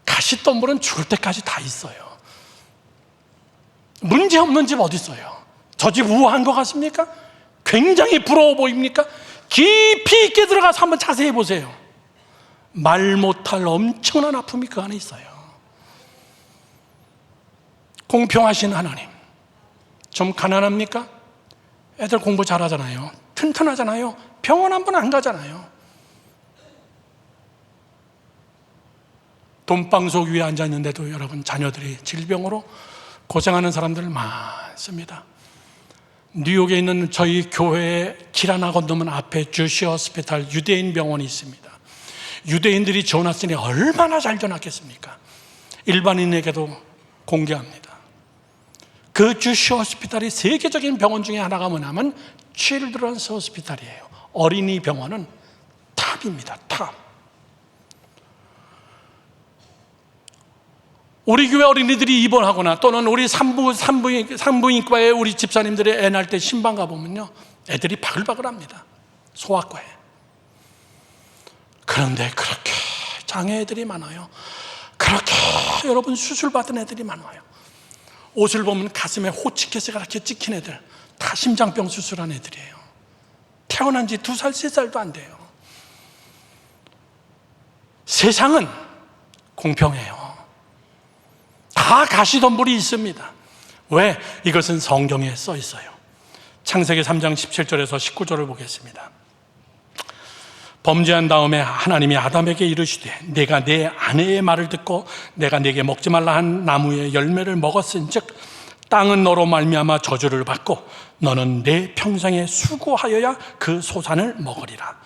가시덤불은 죽을 때까지 다 있어요. 문제 없는 집 어디 있어요? 저 집 우아한 것 같습니까? 굉장히 부러워 보입니까? 깊이 있게 들어가서 한번 자세히 보세요. 말 못할 엄청난 아픔이 그 안에 있어요. 공평하신 하나님, 좀 가난합니까? 애들 공부 잘하잖아요. 튼튼하잖아요. 병원 한 번 안 가잖아요. 돈방석 위에 앉아있는데도 여러분 자녀들이 질병으로 고생하는 사람들 많습니다. 뉴욕에 있는 저희 교회의 길 하나 건너면 앞에 주시 호스피탈 유대인 병원이 있습니다. 유대인들이 지어놨으니 얼마나 잘 지어놨겠습니까? 일반인에게도 공개합니다. 그 주시 호스피탈이 세계적인 병원 중에 하나가 뭐냐면 칠드런스 호스피탈이에요. 어린이 병원은 탑입니다. 탑. 우리 교회 어린이들이 입원하거나 또는 우리 산부인과에 우리 집사님들이 애 낳을 때 신방 가보면요, 애들이 바글바글합니다. 소아과에. 그런데 그렇게 장애애들이 많아요. 그렇게 여러분 수술받은 애들이 많아요. 옷을 보면 가슴에 호치켓이 이렇게 찍힌 애들, 다 심장병 수술한 애들이에요. 태어난 지 2살, 3살도 안 돼요. 세상은 공평해요. 다 가시덤불이 있습니다. 왜? 이것은 성경에 써 있어요. 창세기 3장 17절에서 19절을 보겠습니다. 범죄한 다음에 하나님이 아담에게 이르시되 내가 내 아내의 말을 듣고 내가 네게 먹지 말라 한 나무의 열매를 먹었은즉 땅은 너로 말미암아 저주를 받고 너는 내 평생에 수고하여야 그 소산을 먹으리라.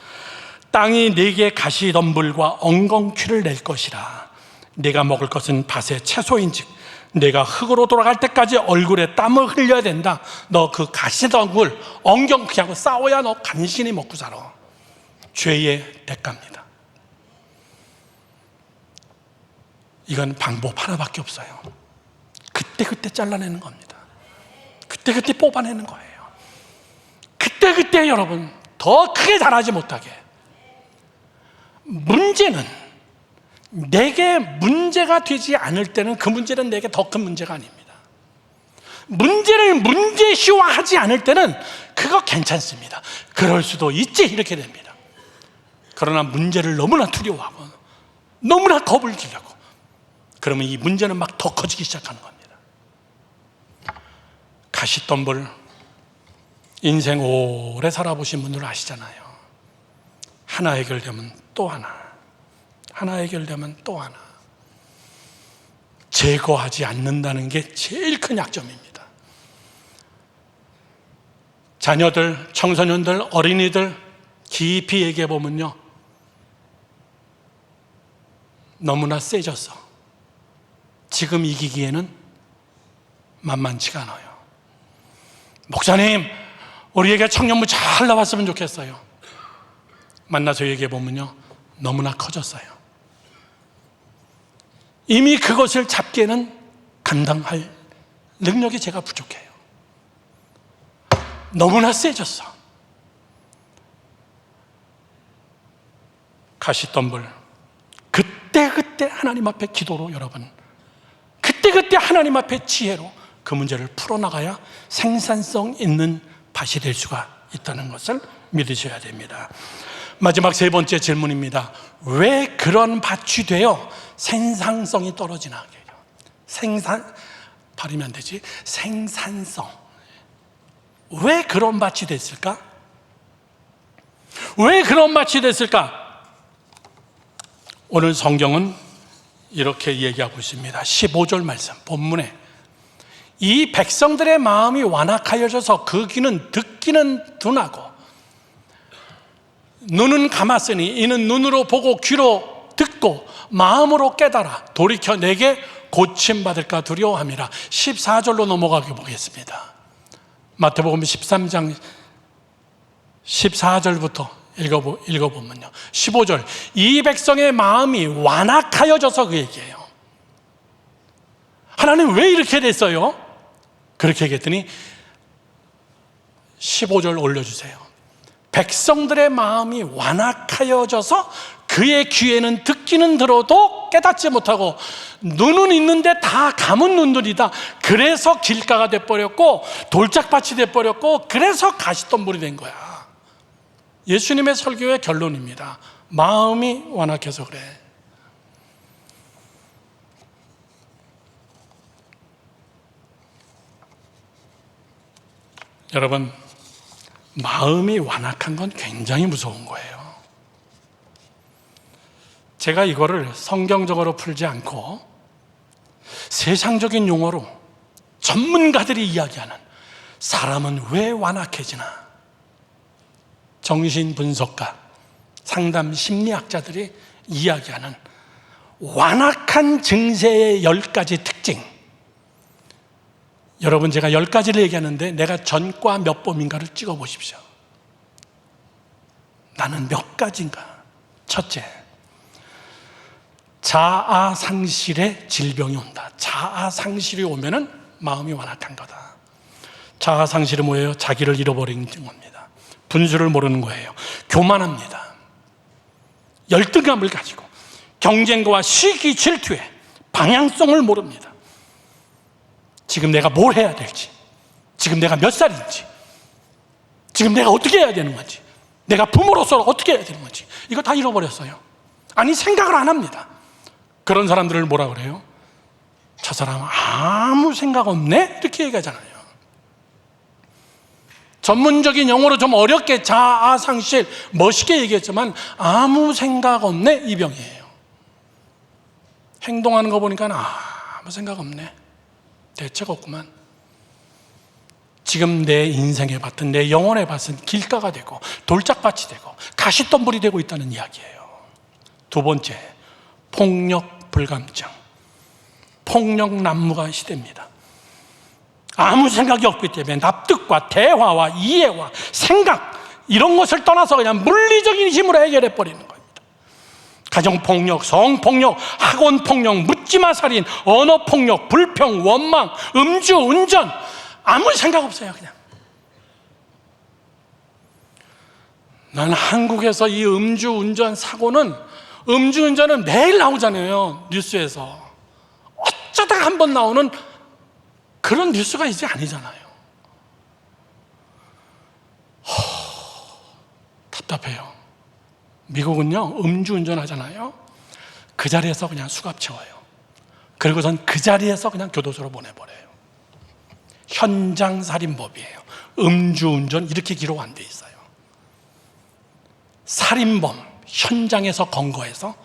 땅이 네게 가시덤불과 엉겅퀴를 낼 것이라. 네가 먹을 것은 밭의 채소인즉 네가 흙으로 돌아갈 때까지 얼굴에 땀을 흘려야 된다. 너 그 가시덤불 엉겅퀴하고 싸워야 너 간신히 먹고 살아. 죄의 대가입니다. 이건 방법 하나밖에 없어요. 그때 잘라내는 겁니다. 그때 뽑아내는 거예요. 그때 여러분 더 크게 자라지 못하게. 문제는 내게 문제가 되지 않을 때는 그 문제는 내게 더 큰 문제가 아닙니다. 문제를 문제시화하지 않을 때는 그거 괜찮습니다. 그럴 수도 있지 이렇게 됩니다. 그러나 문제를 너무나 두려워하고 너무나 겁을 주려고 그러면 이 문제는 막 더 커지기 시작하는 겁니다. 가시덤불, 인생 오래 살아보신 분들 아시잖아요. 하나 해결되면 또 하나, 하나 해결되면 또 하나. 제거하지 않는다는 게 제일 큰 약점입니다. 자녀들, 청소년들, 어린이들 깊이 얘기해 보면요, 너무나 세졌어. 지금 이기기에는 만만치가 않아요. 목사님, 우리에게 청년부 잘 나왔으면 좋겠어요. 만나서 얘기해 보면요, 너무나 커졌어요. 이미 그것을 잡기에는 감당할 능력이 제가 부족해요. 너무나 세졌어. 가시덤불, 그때그때 하나님 앞에 기도로, 여러분, 그때그때 하나님 앞에 지혜로 그 문제를 풀어나가야 생산성 있는 밭이 될 수가 있다는 것을 믿으셔야 됩니다. 마지막 세 번째 질문입니다. 왜 그런 밭이 되어 생산성이 떨어지나? 발음이 안 되지. 생산성. 왜 그런 밭이 됐을까? 왜 그런 밭이 됐을까? 오늘 성경은 이렇게 얘기하고 있습니다. 15절 말씀 본문에, 이 백성들의 마음이 완악하여져서 그 귀는 듣기는 둔하고 눈은 감았으니 이는 눈으로 보고 귀로 듣고 마음으로 깨달아 돌이켜 내게 고침받을까 두려워함이라. 14절로 넘어가게 보겠습니다. 마태복음 13장 14절부터 읽어보면요, 15절, 이 백성의 마음이 완악하여져서, 그 얘기예요. 하나님 왜 이렇게 됐어요? 그렇게 얘기했더니 15절 올려주세요. 백성들의 마음이 완악하여져서 그의 귀에는 듣기는 들어도 깨닫지 못하고 눈은 있는데 다 감은 눈들이다. 그래서 길가가 돼버렸고 돌짝밭이 돼버렸고 그래서 가시덤불이 된 거야. 예수님의 설교의 결론입니다. 마음이 완악해서 그래. 여러분, 마음이 완악한 건 굉장히 무서운 거예요. 제가 이거를 성경적으로 풀지 않고 세상적인 용어로 전문가들이 이야기하는 사람은 왜 완악해지나, 정신분석가, 상담 심리학자들이 이야기하는 완악한 증세의 10가지 특징. 여러분, 제가 10가지를 얘기하는데 내가 전과 몇 범인가를 찍어 보십시오. 나는 몇 가지인가? 첫째, 자아상실의 질병이 온다. 자아상실이 오면은 마음이 완악한 거다. 자아상실은 뭐예요? 자기를 잃어버리는 겁니다. 분수를 모르는 거예요. 교만합니다. 열등감을 가지고 경쟁과 시기 질투에 방향성을 모릅니다. 지금 내가 뭘 해야 될지, 지금 내가 몇 살인지, 지금 내가 어떻게 해야 되는 건지, 내가 부모로서 어떻게 해야 되는 건지, 이거 다 잃어버렸어요. 아니, 생각을 안 합니다. 그런 사람들을 뭐라 그래요? 저 사람은 아무 생각 없네? 이렇게 얘기하잖아요. 전문적인 용어로 좀 어렵게 자아상실, 멋있게 얘기했지만 아무 생각 없네, 이 병이에요. 행동하는 거 보니까 아무 생각 없네, 대책 없구만. 지금 내 인생의 밭은, 내 영혼의 밭은 길가가 되고 돌짝밭이 되고 가시덤불이 되고 있다는 이야기예요. 두 번째, 폭력 불감증. 폭력 난무가 시대입니다. 아무 생각이 없기 때문에 납득과 대화와 이해와 생각, 이런 것을 떠나서 그냥 물리적인 힘으로 해결해 버리는 겁니다. 가정폭력, 성폭력, 학원폭력, 묻지마 살인, 언어폭력, 불평, 원망, 음주운전, 아무 생각 없어요. 그냥. 난 한국에서 이 음주운전 사고는, 음주운전은 매일 나오잖아요, 뉴스에서. 어쩌다가 한번 나오는 그런 뉴스가 이제 아니잖아요. 답답해요. 미국은요, 음주운전 하잖아요. 그 자리에서 그냥 수갑 채워요. 그리고선 그 자리에서 그냥 교도소로 보내버려요. 현장살인법이에요. 음주운전 이렇게 기록 안 돼 있어요. 살인범 현장에서 검거해서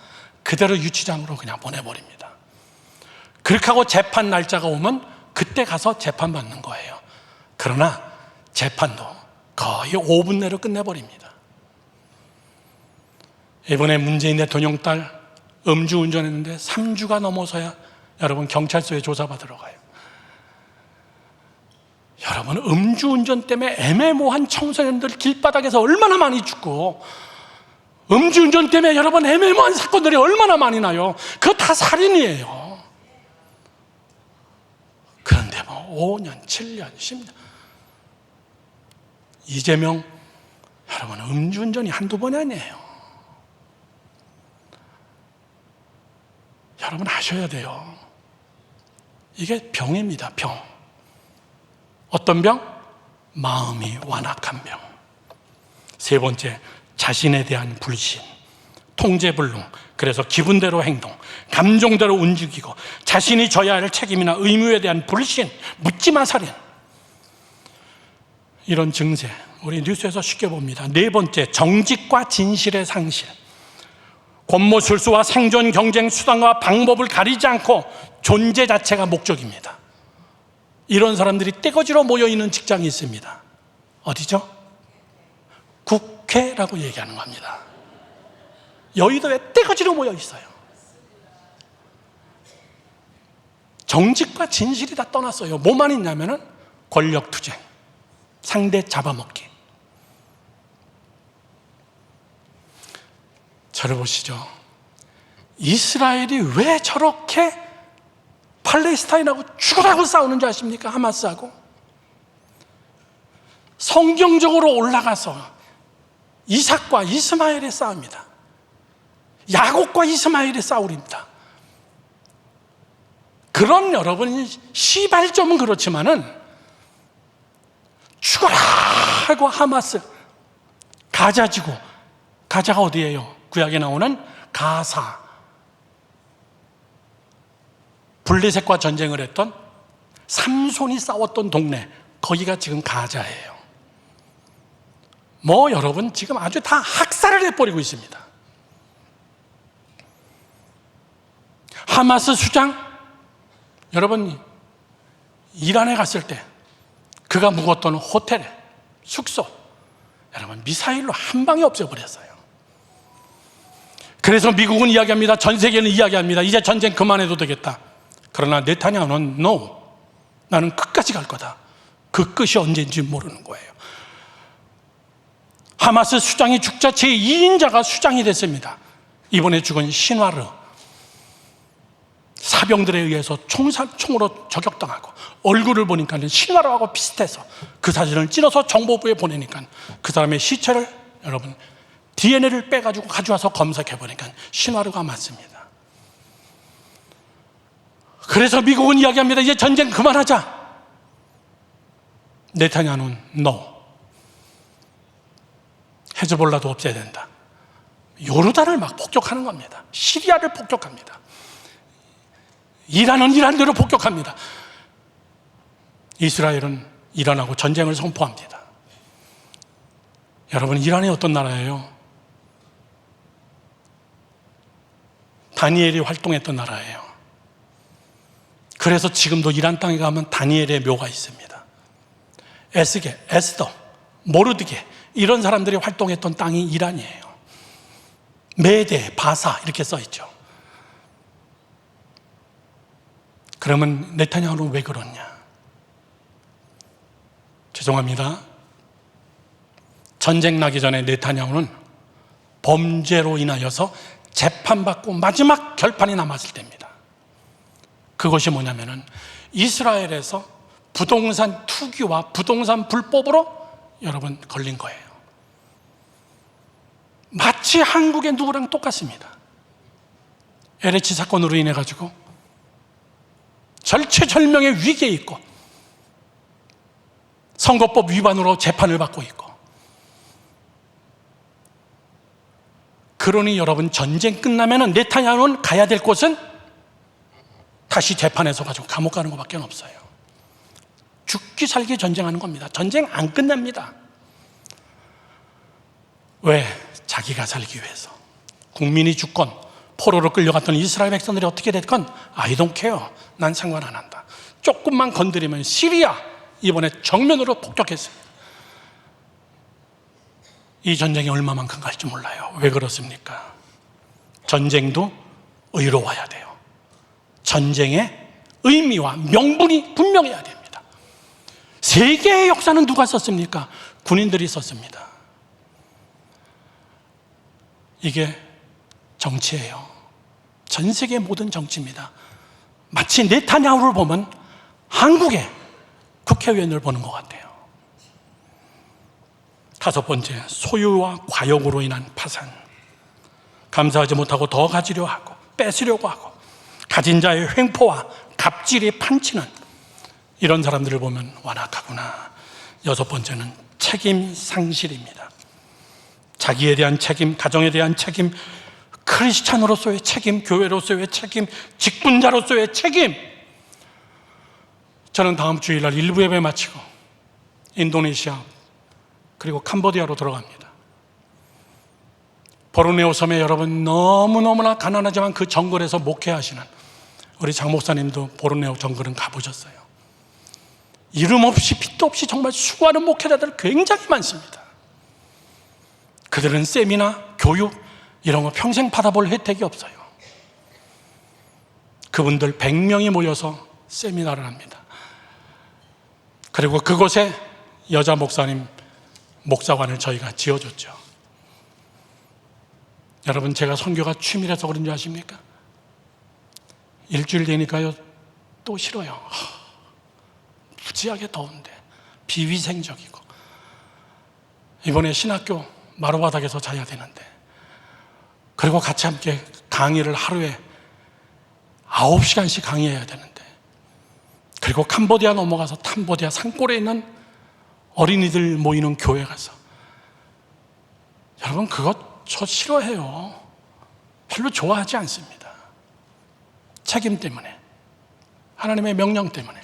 그대로 유치장으로 그냥 보내버립니다. 그렇게 하고 재판 날짜가 오면 그때 가서 재판받는 거예요. 그러나 재판도 거의 5분 내로 끝내버립니다. 이번에 문재인 대통령 딸 음주운전했는데 3주가 넘어서야 여러분 경찰서에 조사받으러 가요. 여러분, 음주운전 때문에 애매모호한 청소년들 길바닥에서 얼마나 많이 죽고, 음주운전 때문에 여러분 애매모호한 사건들이 얼마나 많이 나요. 그거 다 살인이에요. 그런데 뭐 5년, 7년, 10년. 이재명, 여러분 음주운전이 한두 번이 아니에요. 여러분 아셔야 돼요. 이게 병입니다, 병. 어떤 병? 마음이 완악한 병. 세 번째, 자신에 대한 불신, 통제불능. 그래서 기분대로 행동, 감정대로 움직이고, 자신이 져야 할 책임이나 의무에 대한 불신, 묻지마 살인. 이런 증세, 우리 뉴스에서 쉽게 봅니다. 네 번째, 정직과 진실의 상실. 권모술수와 생존 경쟁 수단과 방법을 가리지 않고 존재 자체가 목적입니다. 이런 사람들이 떼거지로 모여있는 직장이 있습니다. 어디죠? 국회라고 얘기하는 겁니다. 여의도에 떼거지로 모여있어요. 정직과 진실이 다 떠났어요. 뭐만 있냐면은 권력투쟁, 상대 잡아먹기. 저를 보시죠. 이스라엘이 왜 저렇게 팔레스타인하고 죽으라고 싸우는지 아십니까? 하마스하고. 성경적으로 올라가서 이삭과 이스마엘의 싸움이다. 야곱과 이스마엘의 싸움입니다. 그런 여러분 시발점은 그렇지만은 죽어라 하고 하마스, 가자지구, 가자가 어디예요? 구약에 나오는 가사, 블레셋과 전쟁을 했던 삼손이 싸웠던 동네, 거기가 지금 가자예요. 뭐 여러분 지금 아주 다 학살을 해버리고 있습니다. 하마스 수장, 여러분 이란에 갔을 때 그가 묵었던 호텔, 숙소, 여러분 미사일로 한 방에 없애버렸어요. 그래서 미국은 이야기합니다. 전 세계는 이야기합니다. 이제 전쟁 그만해도 되겠다. 그러나 네타냐후는 no, 나는 끝까지 갈 거다. 그 끝이 언제인지 모르는 거예요. 하마스 수장이 죽자 제2인자가 수장이 됐습니다. 이번에 죽은 신와르, 사병들에 의해서 총으로 저격당하고, 얼굴을 보니까 신와르하고 비슷해서 그 사진을 찔러서 정보부에 보내니까 그 사람의 시체를 여러분 DNA를 빼가지고 가져와서 검색해보니까 신와르가 맞습니다. 그래서 미국은 이야기합니다. 이제 전쟁 그만하자. 네타냐후는 no, 헤즈볼라도 없애야 된다. 요르단을 막 폭격하는 겁니다. 시리아를 폭격합니다. 이란은 이란대로 폭격합니다. 이스라엘은 이란하고 전쟁을 선포합니다. 여러분, 이란이 어떤 나라예요? 다니엘이 활동했던 나라예요. 그래서 지금도 이란 땅에 가면 다니엘의 묘가 있습니다. 에스게, 에스더, 모르드게, 이런 사람들이 활동했던 땅이 이란이에요. 메데, 바사 이렇게 써 있죠. 그러면 네타냐후는 왜 그러냐? 죄송합니다. 전쟁 나기 전에 네타냐후는 범죄로 인하여서 재판받고 마지막 결판이 남았을 때입니다. 그것이 뭐냐면은 이스라엘에서 부동산 투기와 부동산 불법으로 여러분 걸린 거예요. 마치 한국의 누구랑 똑같습니다. LH 사건으로 인해 가지고 절체절명의 위기에 있고 선거법 위반으로 재판을 받고 있고, 그러니 여러분 전쟁 끝나면 네타냐후는 가야 될 곳은 다시 재판에서 가지고 감옥 가는 것밖에 없어요. 죽기 살기 전쟁하는 겁니다. 전쟁 안 끝납니다. 왜? 자기가 살기 위해서. 국민이 죽건 포로로 끌려갔던 이스라엘 백성들이 어떻게 됐건 I don't care, 난 상관 안 한다. 조금만 건드리면 시리아 이번에 정면으로 폭격했습니다. 이 전쟁이 얼마만큼 갈지 몰라요. 왜 그렇습니까? 전쟁도 의로워야 돼요. 전쟁의 의미와 명분이 분명해야 됩니다. 세계의 역사는 누가 썼습니까? 군인들이 썼습니다. 이게 정치예요. 전 세계 모든 정치입니다. 마치 네타냐후를 보면 한국의 국회의원을 보는 것 같아요. 다섯 번째, 소유와 과욕으로 인한 파산. 감사하지 못하고 더 가지려 하고 뺏으려고 하고 가진 자의 횡포와 갑질이 판치는 이런 사람들을 보면 완악하구나. 여섯 번째는 책임 상실입니다. 자기에 대한 책임, 가정에 대한 책임, 크리스찬으로서의 책임, 교회로서의 책임, 직분자로서의 책임. 저는 다음 주일날 일부 예배 마치고 인도네시아 그리고 캄보디아로 들어갑니다. 보르네오 섬에 여러분 너무너무나 가난하지만 그 정글에서 목회하시는 우리 장 목사님도 보르네오 정글은 가보셨어요. 이름 없이 빛도 없이 정말 수고하는 목회자들 굉장히 많습니다. 그들은 세미나, 교육 이런 거 평생 받아볼 혜택이 없어요. 그분들 100명이 모여서 세미나를 합니다. 그리고 그곳에 여자 목사님 목사관을 저희가 지어줬죠. 여러분, 제가 선교가 취미라서 그런 줄 아십니까? 일주일 되니까요 또 싫어요. 무지하게 더운데 비위생적이고, 이번에 신학교 마루바닥에서 자야 되는데, 그리고 같이 함께 강의를 하루에 9시간씩 강의해야 되는데, 그리고 캄보디아 넘어가서 캄보디아 산골에 있는 어린이들 모이는 교회 가서, 여러분 그것 저 싫어해요. 별로 좋아하지 않습니다. 책임 때문에, 하나님의 명령 때문에.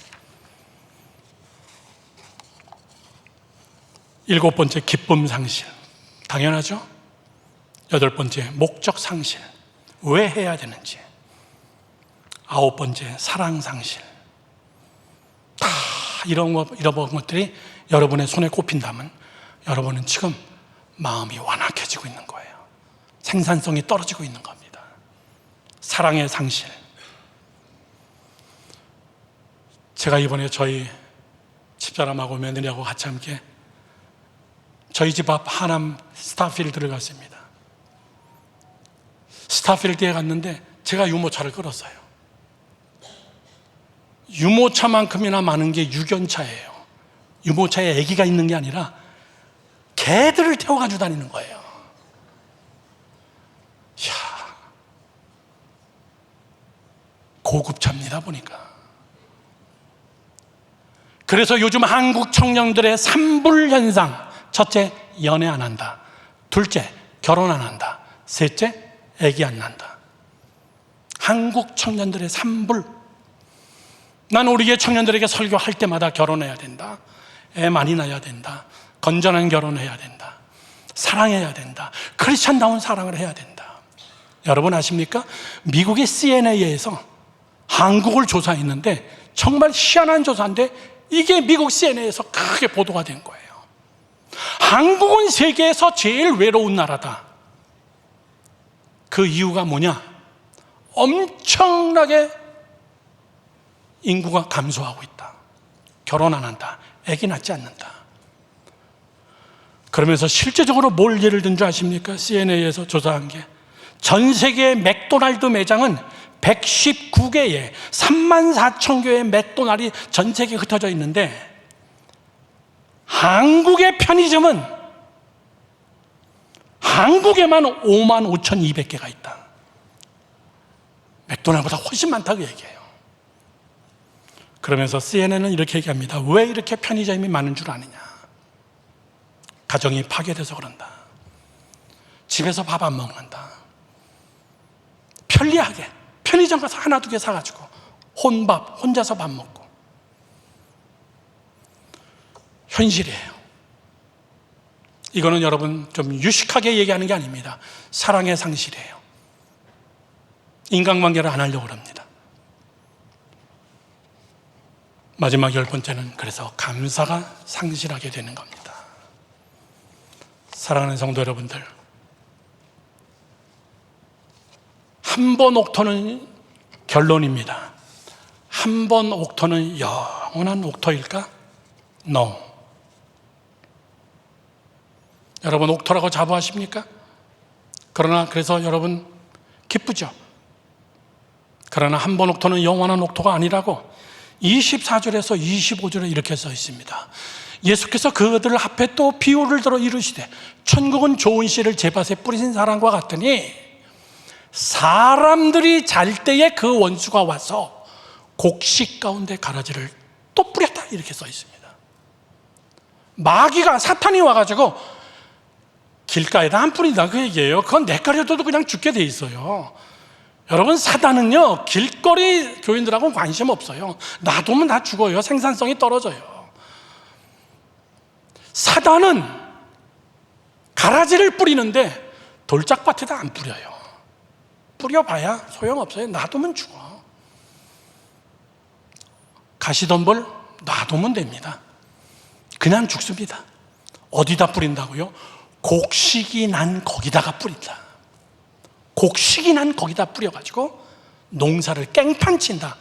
일곱 번째, 기쁨 상실. 당연하죠. 여덟 번째, 목적 상실. 왜 해야 되는지. 아홉 번째, 사랑 상실. 다 이런 것들이 여러분의 손에 꼽힌다면 여러분은 지금 마음이 완악해지고 있는 거예요. 생산성이 떨어지고 있는 겁니다. 사랑의 상실. 제가 이번에 저희 집사람하고 며느리하고 같이 함께 저희 집 앞 하남 스타필드를 갔습니다. 스타필드에 갔는데 제가 유모차를 끌었어요. 유모차만큼이나 많은 게 유견차예요. 유모차에 아기가 있는 게 아니라 개들을 태워가지고 다니는 거예요. 이야, 고급차입니다 보니까. 그래서 요즘 한국 청년들의 산불 현상, 첫째, 연애 안 한다. 둘째, 결혼 안 한다. 셋째, 아기 안 난다. 한국 청년들의 산불. 난 우리 청년들에게 설교할 때마다 결혼해야 된다. 애 많이 낳아야 된다. 건전한 결혼해야 된다. 사랑해야 된다. 크리스찬다운 사랑을 해야 된다. 여러분 아십니까? 미국의 CNN에서 한국을 조사했는데 정말 희한한 조사인데 이게 미국 CNN에서 크게 보도가 된 거예요. 한국은 세계에서 제일 외로운 나라다. 그 이유가 뭐냐? 엄청나게 인구가 감소하고 있다. 결혼 안 한다. 아기 낳지 않는다. 그러면서 실제적으로 뭘 예를 든 줄 아십니까? CNN에서 조사한 게 전 세계 맥도날드 매장은 119개의 34,000개의 맥도날드이 전 세계에 흩어져 있는데 한국의 편의점은 한국에만 55,200개가 있다. 맥도날드보다 훨씬 많다고 얘기해요. 그러면서 CNN은 이렇게 얘기합니다. 왜 이렇게 편의점이 많은 줄 아느냐? 가정이 파괴돼서 그런다. 집에서 밥 안 먹는다. 편리하게 편의점 가서 하나 두 개 사가지고 혼밥, 혼자서 밥 먹고. 현실이에요. 이거는 여러분 좀 유식하게 얘기하는 게 아닙니다. 사랑의 상실이에요. 인간관계를 안 하려고 합니다. 마지막 열 번째는 그래서 감사가 상실하게 되는 겁니다. 사랑하는 성도 여러분들, 한 번 옥토는 결론입니다. 한 번 옥토는 영원한 옥토일까? No. 여러분 옥토라고 자부하십니까? 그러나 그래서 여러분 기쁘죠? 그러나 한 번 옥토는 영원한 옥토가 아니라고 24절에서 25절에 이렇게 써 있습니다. 예수께서 그들 앞에 또 비유를 들어 이르시되 천국은 좋은 씨를 제밭에 뿌리신 사람과 같으니 사람들이 잘 때에 그 원수가 와서 곡식 가운데 가라지를 또 뿌렸다 이렇게 써 있습니다. 마귀가 사탄이 와가지고 길가에다 안 뿌린다 그 얘기예요. 그건 내가려도 그냥 죽게 돼 있어요. 여러분 사단은요 길거리 교인들하고 관심 없어요. 놔두면 다 죽어요. 생산성이 떨어져요. 사단은 가라지를 뿌리는데 돌짝밭에다 안 뿌려요. 뿌려봐야 소용없어요. 놔두면 죽어. 가시덤불 놔두면 됩니다. 그냥 죽습니다. 어디다 뿌린다고요? 곡식이 난 거기다가 뿌린다. 곡식이 난 거기다 뿌려가지고 농사를 깽판친다.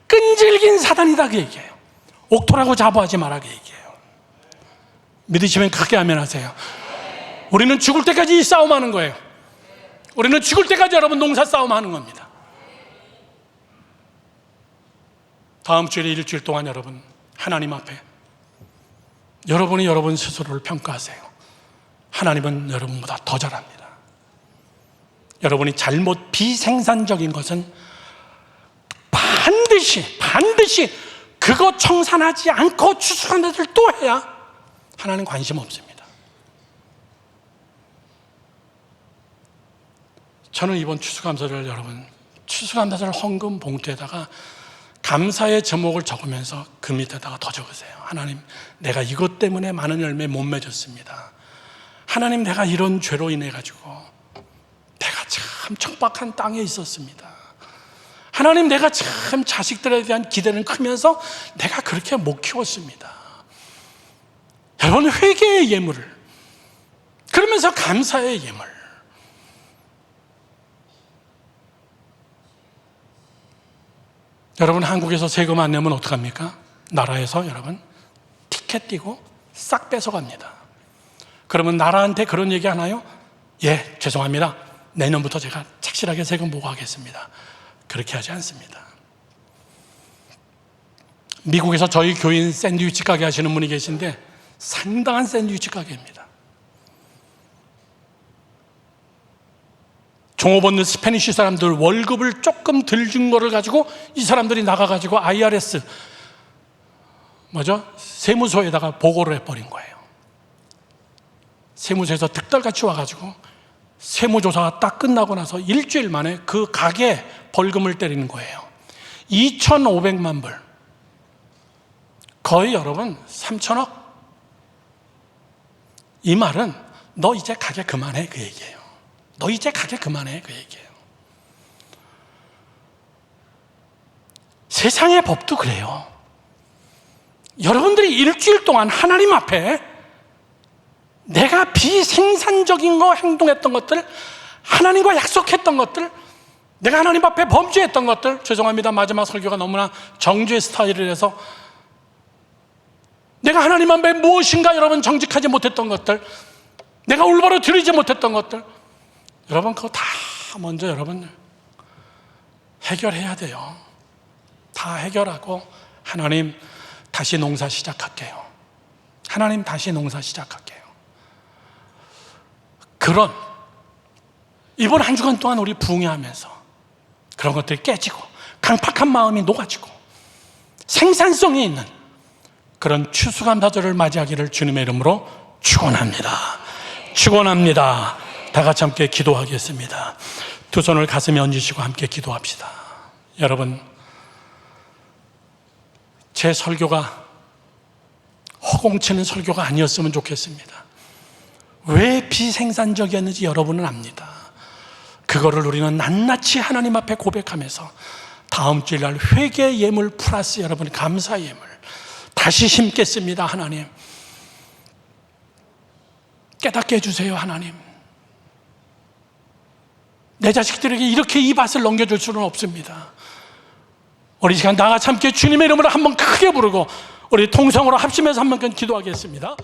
끈질긴 사단이다 그 얘기예요. 옥토라고 자부하지 마라 그 얘기예요. 믿으시면 크게 아멘 하세요. 우리는 죽을 때까지 이 싸움하는 거예요. 우리는 죽을 때까지 여러분 농사 싸움하는 겁니다. 다음 주에 일주일 동안 여러분 하나님 앞에 여러분이 여러분 스스로를 평가하세요. 하나님은 여러분보다 더 잘합니다. 여러분이 잘못 비생산적인 것은 반드시 그거 청산하지 않고 추수한 데를 또 해야 하나님 관심 없습니다. 저는 이번 추수감사를 여러분 추수감사절 헌금 봉투에다가 감사의 제목을 적으면서 그 밑에다가 더 적으세요. 하나님, 내가 이것 때문에 많은 열매 못 맺었습니다. 하나님, 내가 이런 죄로 인해 가지고 내가 참 척박한 땅에 있었습니다. 하나님, 내가 참 자식들에 대한 기대는 크면서 내가 그렇게 못 키웠습니다. 여러분, 회개의 예물을, 그러면서 감사의 예물. 여러분, 한국에서 세금 안 내면 어떡합니까? 나라에서 여러분 티켓 띄고 싹 뺏어갑니다. 그러면 나라한테 그런 얘기 하나요? 예, 죄송합니다. 내년부터 제가 착실하게 세금 보고하겠습니다. 그렇게 하지 않습니다. 미국에서 저희 교인 샌드위치 가게 하시는 분이 계신데 상당한 샌드위치 가게입니다. 종업 없는 스페니쉬 사람들 월급을 조금 덜 준 거를 가지고 이 사람들이 나가가지고 IRS 세무서에다가 보고를 해버린 거예요. 세무서에서 득달같이 와가지고 세무조사가 딱 끝나고 나서 일주일 만에 그 가게 벌금을 때리는 거예요. 2,500만 불. 거의 여러분 3천억. 이 말은 너 이제 가게 그만해 그 얘기예요. 너 이제 가게 그만해 그 얘기예요. 세상의 법도 그래요. 여러분들이 일주일 동안 하나님 앞에 내가 비생산적인 거 행동했던 것들, 하나님과 약속했던 것들, 내가 하나님 앞에 범죄했던 것들, 죄송합니다. 마지막 설교가 너무나 정죄 스타일이라서 내가 하나님 앞에 무엇인가 여러분 정직하지 못했던 것들, 내가 올바로 드리지 못했던 것들, 여러분 그거 다 먼저 여러분 해결해야 돼요. 다 해결하고 하나님 다시 농사 시작할게요. 하나님 다시 농사 시작할게요. 그런 이번 한 주간 동안 우리 부흥회하면서 그런 것들이 깨지고 강팍한 마음이 녹아지고 생산성이 있는 그런 추수감사절을 맞이하기를 주님의 이름으로 축원합니다. 축원합니다. 다 같이 함께 기도하겠습니다. 두 손을 가슴에 얹으시고 함께 기도합시다. 여러분, 제 설교가 허공치는 설교가 아니었으면 좋겠습니다. 왜 비생산적이었는지 여러분은 압니다. 그거를 우리는 낱낱이 하나님 앞에 고백하면서 다음 주일날 회개 예물 플러스 여러분 감사 예물 다시 심겠습니다. 하나님, 깨닫게 해주세요, 하나님. 내 자식들에게 이렇게 이 밭을 넘겨줄 수는 없습니다. 우리 시간 다 같이 함께 주님의 이름으로 한번 크게 부르고 우리 통성으로 합심해서 한번 기도하겠습니다.